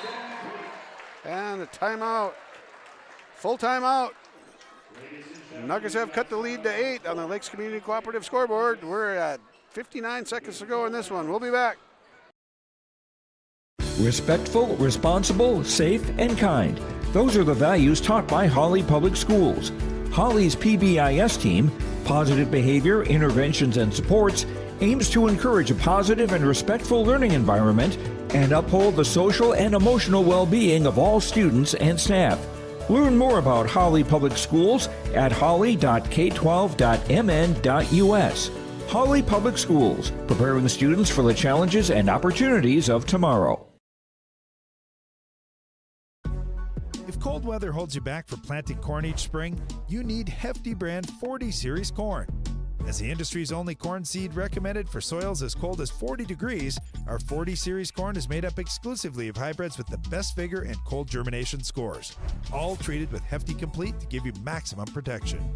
And a timeout. Full timeout. Nuggets have cut the lead to 8 on the Lakes Community Cooperative scoreboard. We're at 59 seconds to go in this one. We'll be back.
Respectful, responsible, safe, and kind. Those are the values taught by Hawley Public Schools. Hawley's PBIS team, Positive Behavior, Interventions, and Supports, aims to encourage a positive and respectful learning environment and uphold the social and emotional well-being of all students and staff. Learn more about Hawley Public Schools at hawley.k12.mn.us. Hawley Public Schools, preparing students for the challenges and opportunities of tomorrow.
If cold weather holds you back from planting corn each spring, you need Hefty brand 40 Series corn. As the industry's only corn seed recommended for soils as cold as 40 degrees, our 40 Series corn is made up exclusively of hybrids with the best vigor and cold germination scores, all treated with Hefty Complete to give you maximum protection.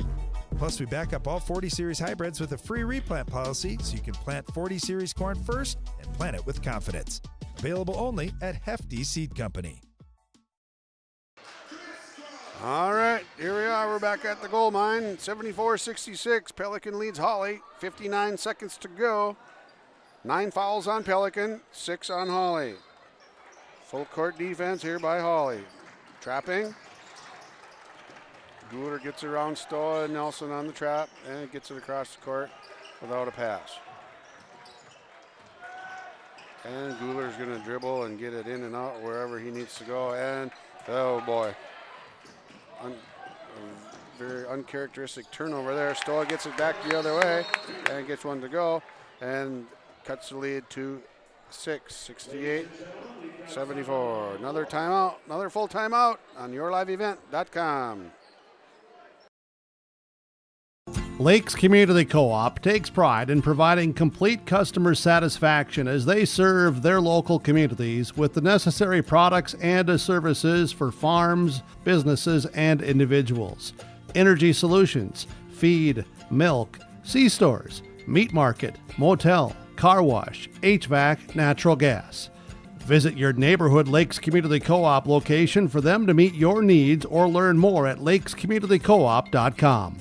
Plus, we back up all 40 Series hybrids with a free replant policy so you can plant 40 Series corn first and plant it with confidence. Available only at Hefty Seed Company.
All right, here we are. We're back at the goal mine. 74-66. Pelican leads Hawley. 59 seconds to go. 9 fouls on Pelican, 6 on Hawley. Full court defense here by Hawley. Trapping. Gooler gets around Stoa and Nelson on the trap and gets it across the court without a pass. And Gooler's going to dribble and get it in and out wherever he needs to go. And, oh boy. Very uncharacteristic turnover there. Stoa gets it back the other way and gets one to go and cuts the lead to 6, 68-74. Another timeout, another full timeout on yourliveevent.com.
Lakes Community Co-op takes pride in providing complete customer satisfaction as they serve their local communities with the necessary products and services for farms, businesses, and individuals. Energy solutions, feed, milk, C-stores, meat market, motel, car wash, HVAC, natural gas. Visit your neighborhood Lakes Community Co-op location for them to meet your needs or learn more at lakescommunitycoop.com.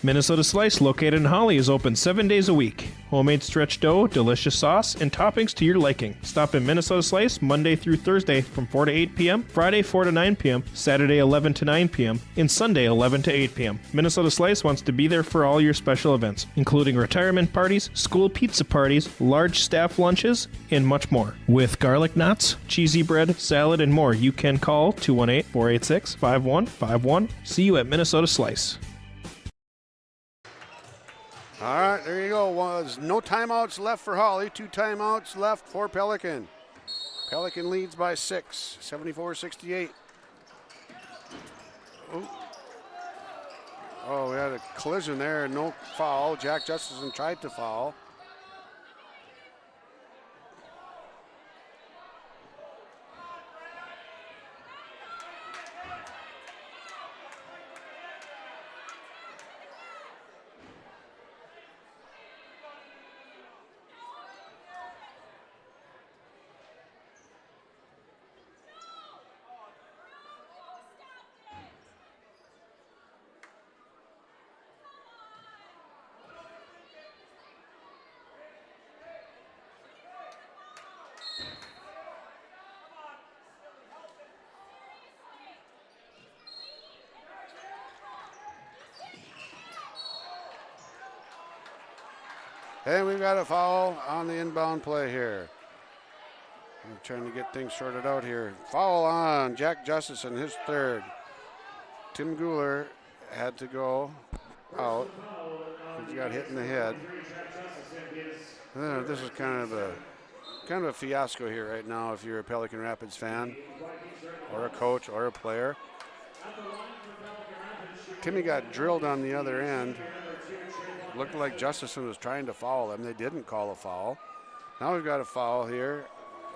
Minnesota Slice, located in Hawley, is open 7 days a week. Homemade stretch dough, delicious sauce, and toppings to your liking. Stop in Minnesota Slice Monday through Thursday from 4 to 8 p.m., Friday 4 to 9 p.m., Saturday 11 to 9 p.m., and Sunday 11 to 8 p.m. Minnesota Slice wants to be there for all your special events, including retirement parties, school pizza parties, large staff lunches, and much more. With garlic knots, cheesy bread, salad, and more, you can call 218-486-5151. See you at Minnesota Slice.
All right, there you go. Was no timeouts left for Hawley. 2 timeouts left for Pelican. Pelican leads by 6, 74-68. Oh, we had a collision there. No foul. Jack Justison tried to foul. And we've got a foul on the inbound play here. I'm trying to get things sorted out here. Foul on Jack Justison, his third. Tim Guler had to go out. He got hit in the head. This is kind of a fiasco here right now if you're a Pelican Rapids fan or a coach or a player. Timmy got drilled on the other end. Looked like Justison was trying to foul him. They didn't call a foul. Now we've got a foul here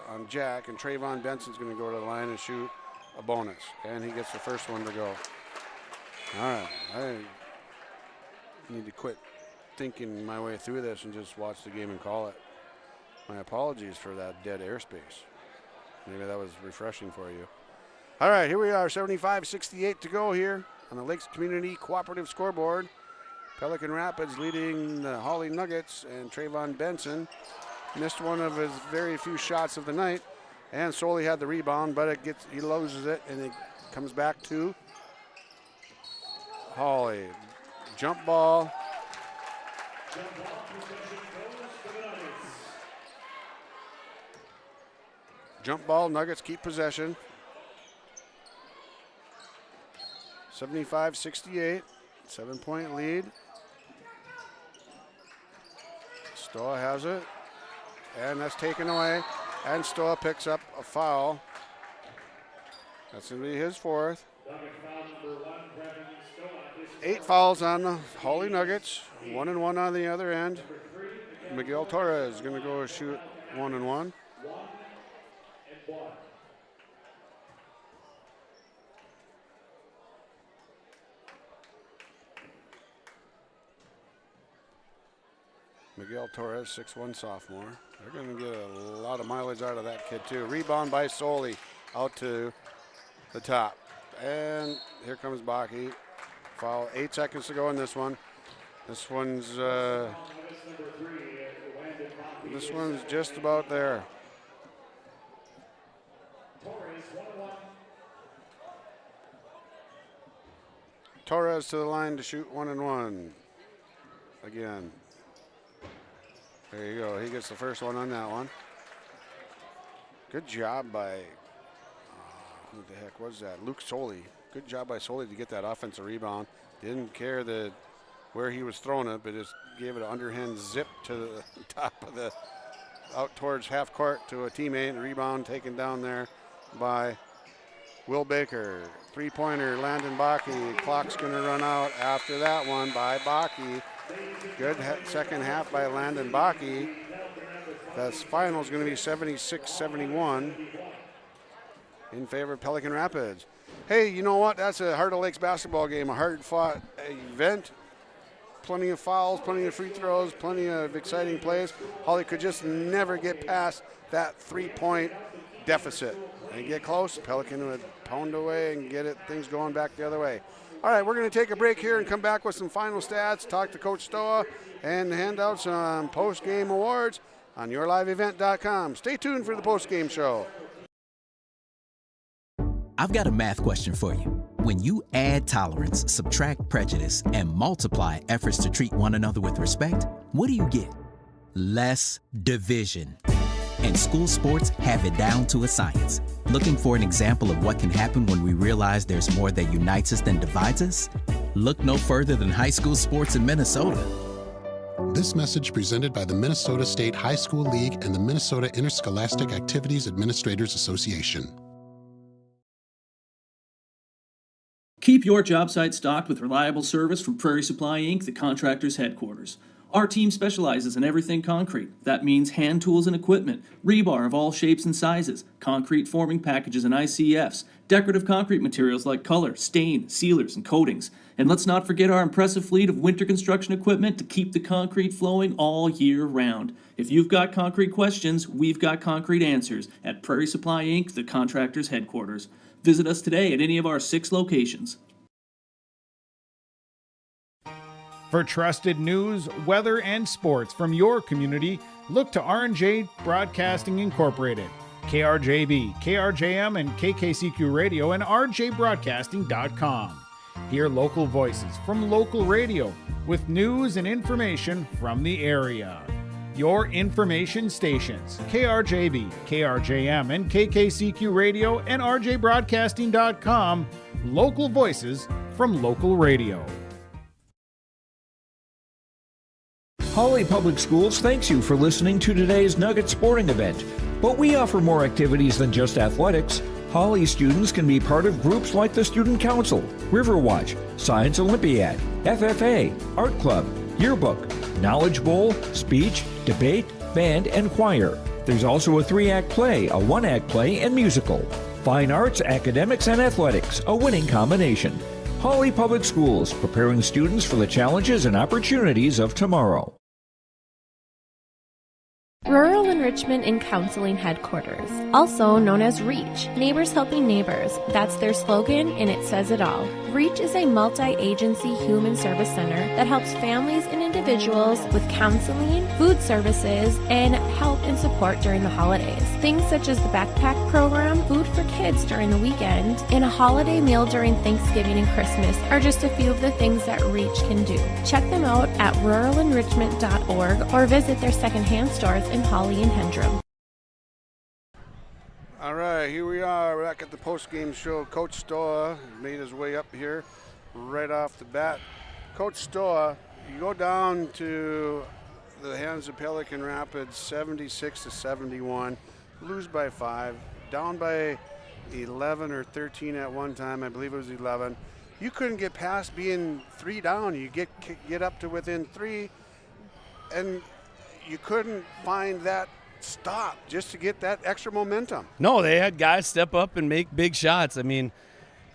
on Jack, and Trayvon Benson's going to go to the line and shoot a bonus, and he gets the first one to go. All right, I need to quit thinking my way through this and just watch the game and call it. My apologies for that dead airspace. Maybe that was refreshing for you. All right, here we are, 75-68 to go here on the Lakes Community Cooperative scoreboard. Pelican Rapids leading the Hawley Nuggets, and Trayvon Benson missed one of his very few shots of the night, and Soley had the rebound, but he loses it, and it comes back to Hawley. Jump ball. Jump ball, Nuggets keep possession. 75-68, 7-point lead. Stoa has it, and that's taken away, and Stoa picks up a foul. That's going to be his fourth. 8 fouls on the Hawley Nuggets, 1-1 on the other end. Miguel Torres is going to go shoot 1-1. Miguel Torres, 6'1" sophomore. They're going to get a lot of mileage out of that kid too. Rebound by Soley out to the top. And here comes Baki. Foul, 8 seconds to go in this one. This one's just about there. Torres to the line to shoot 1-1. Again. There you go. He gets the first one on that one. Good job by, who the heck was that? Luke Soley. Good job by Soley to get that offensive rebound. Didn't care where he was throwing it, but just gave it an underhand zip to the top of the, out towards half court to a teammate. Rebound taken down there by Will Baker. 3-pointer, Landon Baki. Clock's going to run out after that one by Baki. Good second half by Landon Baki. This final is going to be 76-71 in favor of Pelican Rapids. Hey, you know what? That's a Heart of Lakes basketball game, a hard-fought event. Plenty of fouls, plenty of free throws, plenty of exciting plays. Hawley could just never get past that 3-point deficit. They get close, Pelican would pound away and get things going back the other way. All right, we're going to take a break here and come back with some final stats, talk to Coach Stoa, and hand out some post-game awards on yourliveevent.com. Stay tuned for the post-game show.
I've got a math question for you. When you add tolerance, subtract prejudice, and multiply efforts to treat one another with respect, what do you get? Less division. And school sports have it down to a science. Looking for an example of what can happen when we realize there's more that unites us than divides us? Look no further than high school sports in Minnesota.
This message presented by the Minnesota State High School League and the Minnesota Interscholastic Activities Administrators Association.
Keep your job site stocked with reliable service from Prairie Supply Inc., the contractor's headquarters. Our team specializes in everything concrete. That means hand tools and equipment, rebar of all shapes and sizes, concrete forming packages and ICFs, decorative concrete materials like color, stain, sealers, and coatings. And let's not forget our impressive fleet of winter construction equipment to keep the concrete flowing all year round. If you've got concrete questions, we've got concrete answers at Prairie Supply Inc., the contractor's headquarters. Visit us today at any of our 6 locations.
For trusted news, weather, and sports from your community, look to R&J Broadcasting Incorporated, KRJB, KRJM, and KKCQ Radio, and rjbroadcasting.com. Hear local voices from local radio with news and information from the area. your information stations: KRJV, KRJM, and KKCQ Radio, and RJBroadcasting.com. Local voices from local radio.
Hawley Public Schools thanks you for listening to today's Nugget sporting event. But we offer more activities than just athletics. Hawley students can be part of groups like the Student Council, Riverwatch, Science Olympiad, FFA, Art Club, Yearbook, Knowledge Bowl, Speech, Debate, Band, and Choir. There's also a 3-act play, a 1-act play, and musical. Fine arts, academics, and athletics, a winning combination. Hawley Public Schools, preparing students for the challenges and opportunities of tomorrow.
Rural Enrichment and Counseling Headquarters, also known as REACH, Neighbors Helping Neighbors. That's their slogan, and it says it all. REACH is a multi-agency human service center that helps families and individuals with counseling, food services, and help and support during the holidays. Things such as the backpack program, food for kids during the weekend, and a holiday meal during Thanksgiving and Christmas are just a few of the things that REACH can do. Check them out at ruralenrichment.org or visit their secondhand stores in Hawley and Hendrum.
All right, here we are back at the post-game show. Coach Stoa made his way up here right off the bat. Coach Stoa, you go down to the hands of Pelican Rapids, 76-71, lose by 5, down by 11 or 13 at one time. I believe it was 11. You couldn't get past being 3 down. You get up to within 3, and you couldn't find that stop just to get that extra momentum.
No, they had guys step up and make big shots. I mean,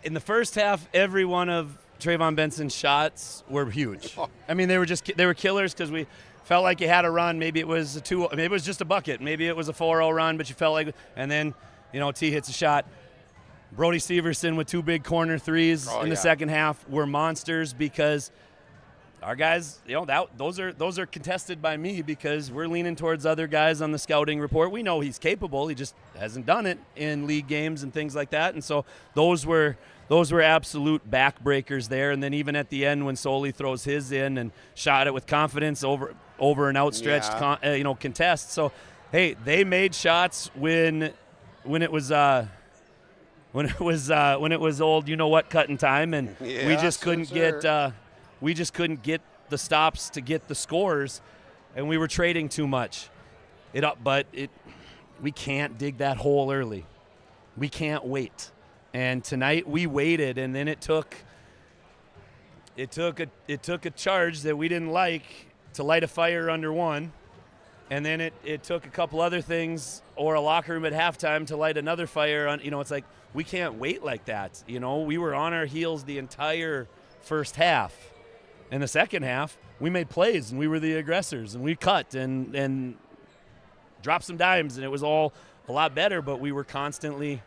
in the first half, every one of Trayvon Benson's shots were huge. I mean, they were killers because we felt like you had a run. Maybe it was a 2, maybe it was just a bucket. Maybe it was a 4-0 run, but you felt like, and then, T hits a shot. Brody Severson with 2 big corner threes in the second half were monsters because our guys, those are contested by me because we're leaning towards other guys on the scouting report. We know he's capable. He just hasn't done it in league games and things like that. And so those were absolute backbreakers there. And then even at the end when Soley throws his in and shot it with confidence over an outstretched contest. So hey, they made shots when it was old cutting time, and we just couldn't get. We just couldn't get the stops to get the scores, and we were trading too much. We can't dig that hole early. We can't wait. And tonight we waited, and then it took a charge that we didn't like to light a fire under one, and then it took a couple other things or a locker room at halftime to light another fire on. It's like we can't wait like that. We were on our heels the entire first half. In the second half, we made plays, and we were the aggressors, and we cut and dropped some dimes, and it was all a lot better, but we were constantly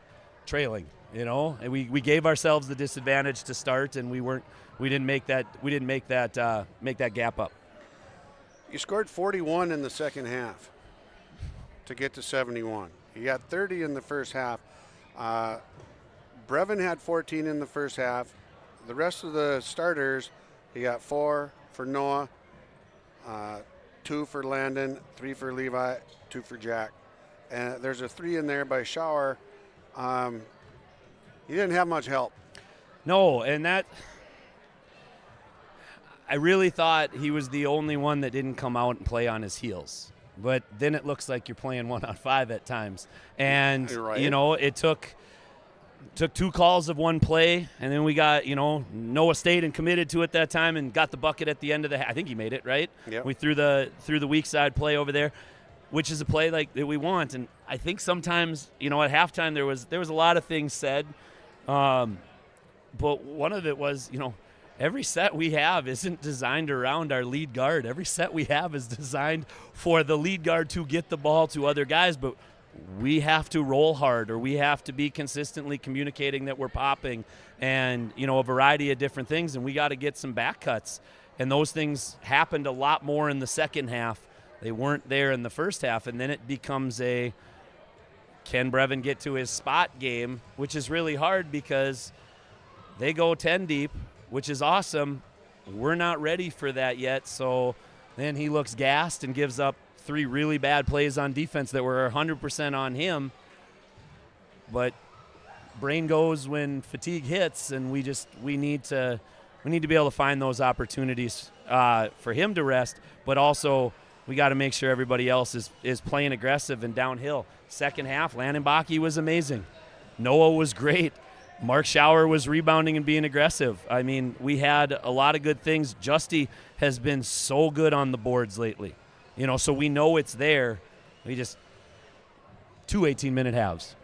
trailing, and we gave ourselves the disadvantage to start, and we didn't make that gap up.
You scored 41 in the second half to get to 71. You got 30 in the first half. Brevin had 14 in the first half. The rest of the starters, you got 4 for Noah, 2 for Landon, 3 for Levi, 2 for Jack. And there's a 3 in there by Shower. You didn't have much help.
No, and that I really thought he was the only one that didn't come out and play on his heels. But then it looks like you're playing 1-on-5 at times. And, it took 2 calls of 1 play, and then we got, Noah stayed and committed to it that time and got the bucket at the end of the I think he made it, right?
Yep.
We threw the weak side play over there, which is a play like that we want. And I think sometimes, at halftime there was a lot of things said. But one of it was, every set we have isn't designed around our lead guard. Every set we have is designed for the lead guard to get the ball to other guys, but we have to roll hard, or we have to be consistently communicating that we're popping and, a variety of different things, and we got to get some back cuts. And those things happened a lot more in the second half. They weren't there in the first half, and then it becomes can Brevin get to his spot game, which is really hard because they go 10 deep, which is awesome. We're not ready for that yet, so Then he looks gassed and gives up 3 really bad plays on defense that were 100% on him. But brain goes when fatigue hits, and we need to be able to find those opportunities for him to rest, but also we got to make sure everybody else is playing aggressive and downhill. Second half, Landon Bakke was amazing. Noah was great. Mark Schauer was rebounding and being aggressive. I mean, we had a lot of good things. Justy has been so good on the boards lately. So we know it's there. We just 2 18-minute halves.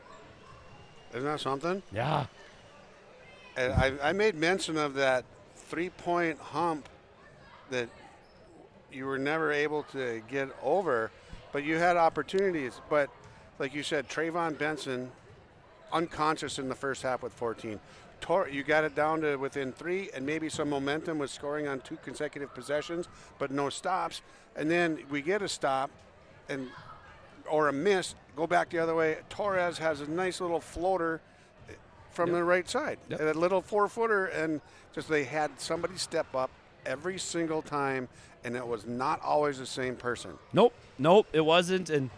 Isn't that something?
Yeah.
And I made mention of that 3-point hump that you were never able to get over, but you had opportunities. But like you said, Trayvon Benson, unconscious in the first half with 14. You got it down to within 3 and maybe some momentum with scoring on 2 consecutive possessions, but no stops. And then we get a stop or a miss, go back the other way. Torres has a nice little floater from the right side, a little 4-footer, and just they had somebody step up every single time, and it was not always the same person.
Nope, it wasn't, and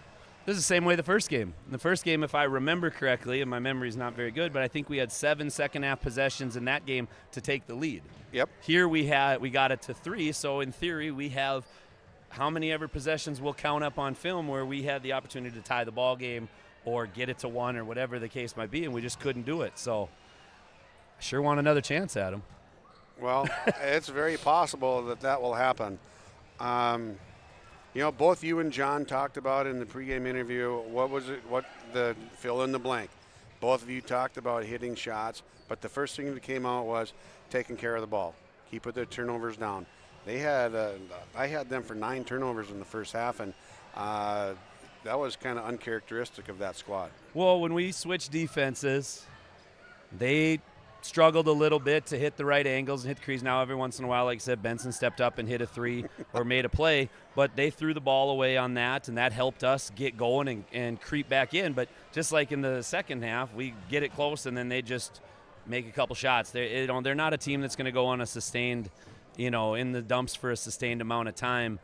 this is the same way the first game. In the first game, if I remember correctly, and my memory's not very good, but I think we had 7 second-half possessions in that game to take the lead.
Yep.
Here we got it to 3, so in theory we have how many ever possessions we'll count up on film where we had the opportunity to tie the ball game or get it to 1 or whatever the case might be, and we just couldn't do it. So I sure want another chance at him.
Well, it's very possible that will happen. Both you and John talked about in the pregame interview, what the fill in the blank. Both of you talked about hitting shots, but the first thing that came out was taking care of the ball, keeping their turnovers down. They had I had them for 9 turnovers in the first half, and that was kind of uncharacteristic of that squad.
Well, when we switched defenses, they struggled a little bit to hit the right angles and hit the crease. Now, every once in a while, like I said, Benson stepped up and hit a 3 or made a play, but they threw the ball away on that, and that helped us get going and creep back in. But just like in the second half, we get it close, and then they just make a couple shots. They're not a team that's going to go on a sustained, in the dumps for a sustained amount of time.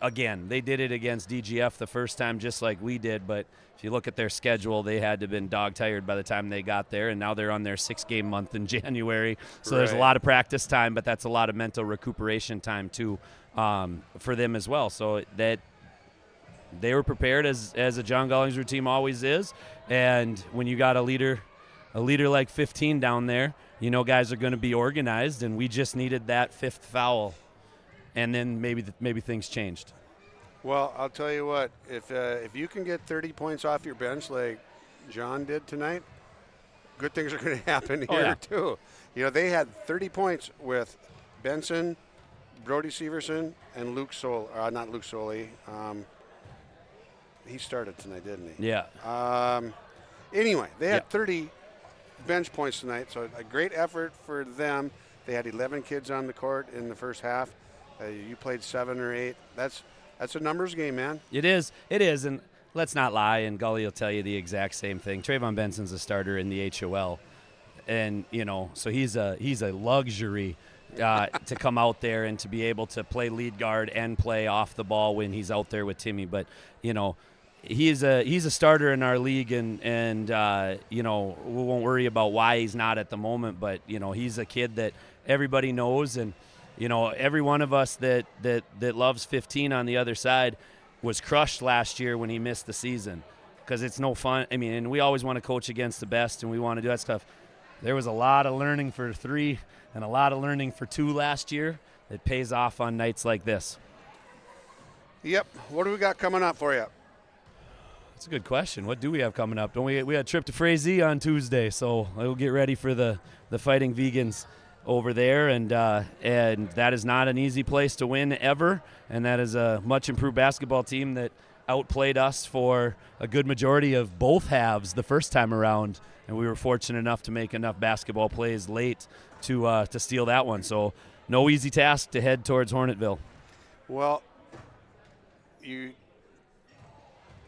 Again, they did it against DGF the first time just like we did, but if you look at their schedule, they had to have been dog-tired by the time they got there, and now they're on their 6-game month in January. So There's a lot of practice time, but that's a lot of mental recuperation time too for them as well. So that they were prepared as a John Gollingsrud team always is, and when you got a leader like 15 down there, guys are going to be organized, and we just needed that 5th foul. And then maybe things changed.
Well, I'll tell you what, if you can get 30 points off your bench like John did tonight, good things are going to happen here too. They had 30 points with Benson, Brody Severson, and not Luke Soley. He started tonight, didn't he?
Yeah.
Anyway, they had 30 bench points tonight, so a great effort for them. They had 11 kids on the court in the first half. You played 7 or 8. That's a numbers game, man.
It is, and let's not lie, and Gully will tell you the exact same thing. Trayvon Benson's a starter in the HOL, and so he's a luxury to come out there and to be able to play lead guard and play off the ball when he's out there with Timmy. But he's a starter in our league, and we won't worry about why he's not at the moment. But he's a kid that everybody knows, and every one of us that loves 15 on the other side was crushed last year when he missed the season, because it's no fun. I mean, and we always want to coach against the best, and we want to do that stuff. There was a lot of learning for 3 and a lot of learning for 2 last year. It pays off on nights like this.
Yep. What do we got coming up for you?
That's a good question. What do we have coming up? We had a trip to Frazee on Tuesday, so we'll get ready for the Fighting Vegans over there, and that is not an easy place to win ever, and that is a much improved basketball team that outplayed us for a good majority of both halves the first time around, and we were fortunate enough to make enough basketball plays late to steal that one. So no easy task to head towards Hornetville.
Well, you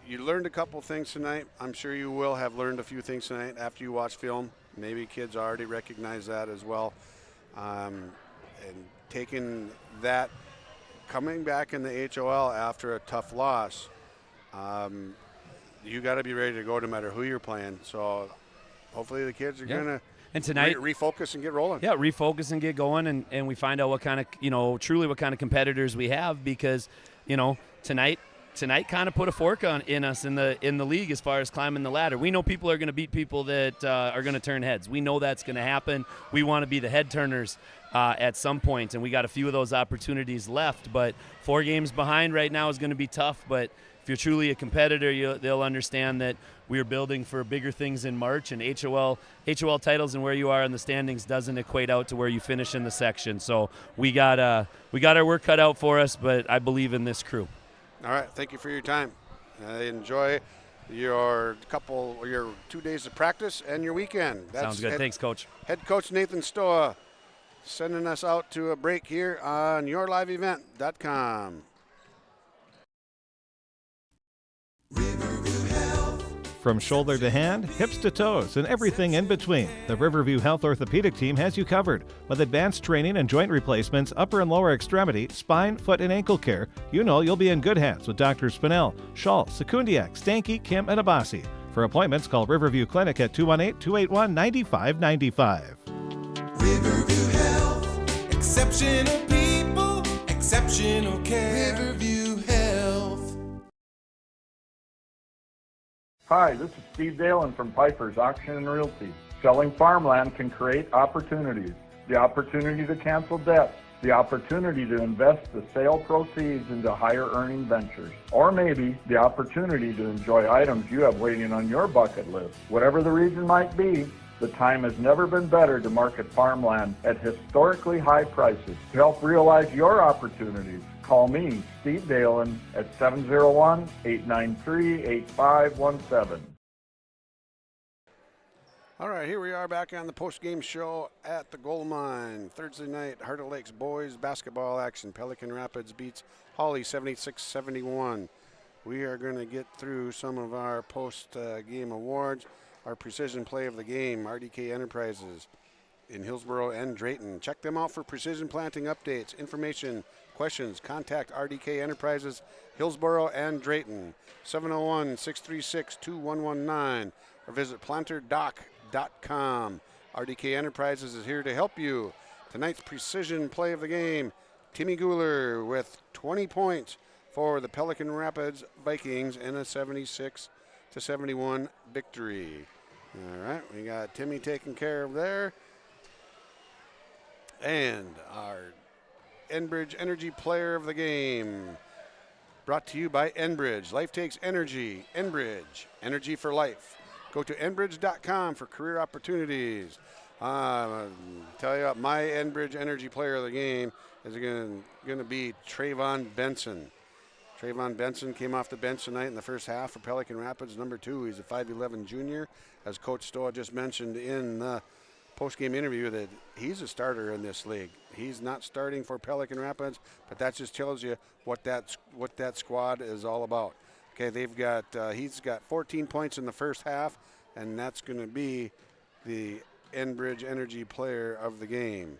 learned a couple things tonight. I'm sure you will have learned a few things tonight after you watch film. Maybe kids already recognize that as well. And taking that coming back in the HOL after a tough loss, you got to be ready to go no matter who you're playing. So hopefully the kids are going to
and tonight
refocus and get rolling.
Yeah, refocus and get going, and we find out what kind of, truly what kind of competitors we have, because, tonight kind of put a fork in us in the league as far as climbing the ladder. We know people are going to beat people that are going to turn heads. We know that's going to happen. We want to be the head turners at some point, and we got a few of those opportunities left. But 4 games behind right now is going to be tough. But if you're truly a competitor, they'll understand that we are building for bigger things in March, and HOL titles and where you are in the standings doesn't equate out to where you finish in the section. So we got our work cut out for us, but I believe in this crew.
All right, thank you for your time. Enjoy your 2 days of practice and your weekend.
Sounds good. Thanks, Coach.
Head Coach Nathan Stoa sending us out to a break here on yourliveevent.com.
From shoulder to hand, hips to toes, and everything in between, the Riverview Health Orthopedic Team has you covered. With advanced training and joint replacements, upper and lower extremity, spine, foot, and ankle care, you know you'll be in good hands with Dr. Spinell, Schall, Sekundiak, Stanky, Kim, and Abasi. For appointments, call Riverview Clinic at 218-281-9595.
Riverview Health, exceptional people, exceptional care. Riverview Health.
Hi, this is Steve Dalen from Piper's Auction and Realty. Selling farmland can create opportunities. The opportunity to cancel debts. The opportunity to invest the sale proceeds into higher earning ventures. Or maybe the opportunity to enjoy items you have waiting on your bucket list. Whatever the reason might be, the time has never been better to market farmland at historically high prices. To help realize your opportunities, call me, Steve Dalen, at 701-893-8517.
All right, here we are back on the post-game show at the Gold Mine. Thursday night, Heart of Lakes boys basketball action. Pelican Rapids beats Hawley 76-71. We are going to get through some of our post-game awards. Our precision play of the game, RDK Enterprises in Hillsboro and Drayton. Check them out for precision planting updates, information, questions. Contact RDK Enterprises, Hillsboro and Drayton, 701-636-2119, or visit planterdoc.com. RDK Enterprises is here to help you. Tonight's precision play of the game, Timmy Guler with 20 points for the Pelican Rapids Vikings in a 76-71 victory. All right, we got Timmy taken care of there. And our Enbridge Energy Player of the Game, brought to you by Enbridge. Life takes energy. Enbridge, energy for life. Go to enbridge.com for career opportunities. Tell you my Enbridge Energy Player of the Game is going to be Trayvon Benson. Trayvon Benson came off the bench tonight in the first half for Pelican Rapids, number 2. He's a 5'11 junior. As Coach Stoa just mentioned in the post-game interview, that he's a starter in this league. He's not starting for Pelican Rapids, but that just tells you what that squad is all about. Okay, he's got 14 points in the first half, and that's going to be the Enbridge Energy Player of the Game.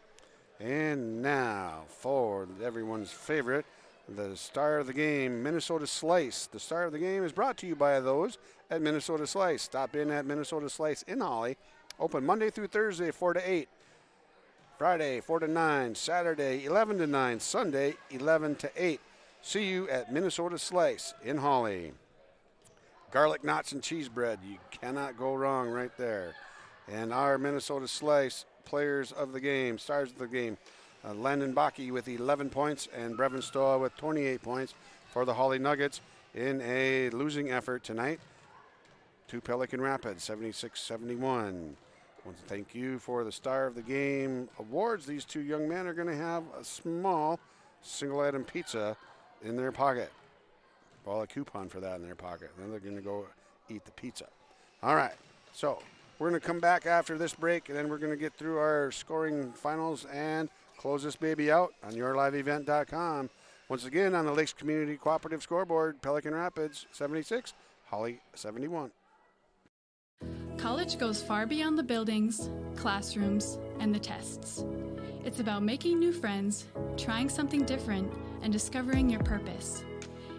And now for everyone's favorite, the star of the game, Minnesota Slice. The star of the game is brought to you by those at Minnesota Slice. Stop in at Minnesota Slice in Hawley. Open Monday through Thursday, 4 to 8. Friday, 4 to 9. Saturday, 11 to 9. Sunday, 11 to 8. See you at Minnesota Slice in Hawley. Garlic knots and cheese bread. You cannot go wrong right there. And our Minnesota Slice players of the game, stars of the game, Landon Bakke with 11 points and Brevin Stoa with 28 points for the Hawley Nuggets in a losing effort tonight to Pelican Rapids, 76-71. I want to thank you for the Star of the Game awards. These two young men are going to have a small single-item pizza in their pocket. Well, a coupon for that in their pocket. Then they're going to go eat the pizza. All right, so we're going to come back after this break, and then we're going to get through our scoring finals and close this baby out on yourliveevent.com. Once again, on the Lakes Community Cooperative scoreboard, Pelican Rapids 76, Hawley 71.
College goes far beyond the buildings, classrooms, and the tests. It's about making new friends, trying something different, and discovering your purpose.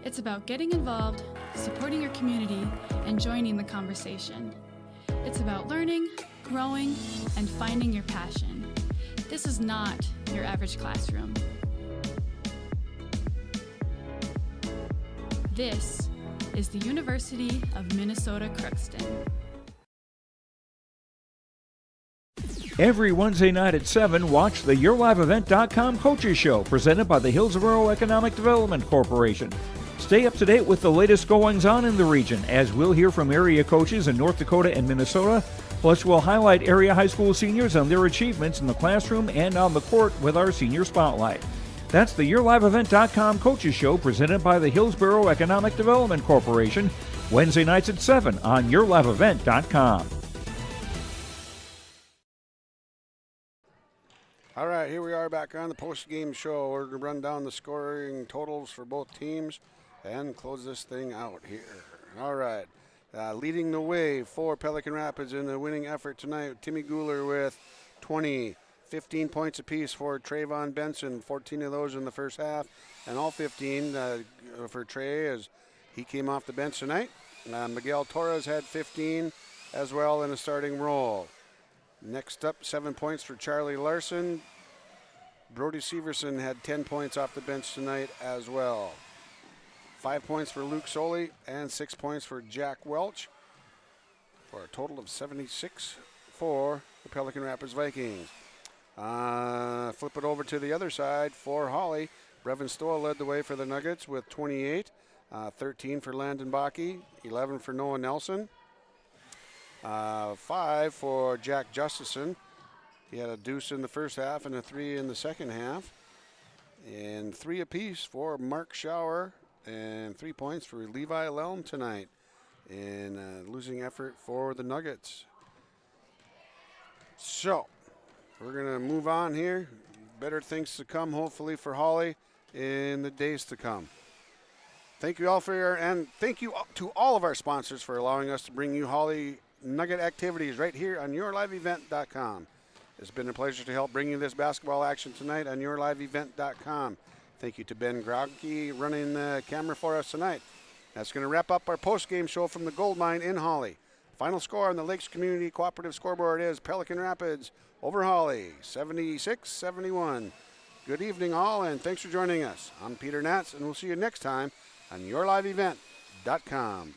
It's about getting involved, supporting your community, and joining the conversation. It's about learning, growing, and finding your passion. This is not your average classroom. This is the University of Minnesota Crookston.
Every Wednesday night at 7, watch the YourLiveEvent.com Coaches Show presented by the Hillsborough Economic Development Corporation. Stay up to date with the latest goings-on in the region, as we'll hear from area coaches in North Dakota and Minnesota. Plus, we'll highlight area high school seniors and their achievements in the classroom and on the court with our Senior Spotlight. That's the YourLiveEvent.com Coaches Show presented by the Hillsborough Economic Development Corporation, Wednesday nights at 7 on YourLiveEvent.com.
All right, here we are back on the post-game show. We're going to run down the scoring totals for both teams and close this thing out here. All right, leading the way for Pelican Rapids in the winning effort tonight, Timmy Guler with 20. 15 points apiece for Trayvon Benson, 14 of those in the first half, and all 15 for Trey as he came off the bench tonight. Miguel Torres had 15 as well in a starting role. Next up, 7 points for Charlie Larson. Brody Severson had 10 points off the bench tonight as well. 5 points for Luke Soley and 6 points for Jack Welch for a total of 76 for the Pelican Rapids Vikings. Flip it over to the other side for Hawley. Brevin Stoll led the way for the Nuggets with 28, 13 for Landon Bakke, 11 for Noah Nelson, 5 for Jack Justison. He had a deuce in the first half and a 3 in the second half. And 3 apiece for Mark Schauer and 3 points for Levi Lelm tonight in a losing effort for the Nuggets. So, we're going to move on here. Better things to come, hopefully, for Hawley in the days to come. Thank you all and thank you to all of our sponsors for allowing us to bring you Hawley Nugget activities right here on YourLiveEvent.com. It's been a pleasure to help bring you this basketball action tonight on YourLiveEvent.com. Thank you to Ben Grodke running the camera for us tonight. That's going to wrap up our post-game show from the Gold Mine in Hawley. Final score on the Lakes Community Cooperative scoreboard is Pelican Rapids over Hawley, 76-71. Good evening, all, and thanks for joining us. I'm Peter Natz, and we'll see you next time on YourLiveEvent.com.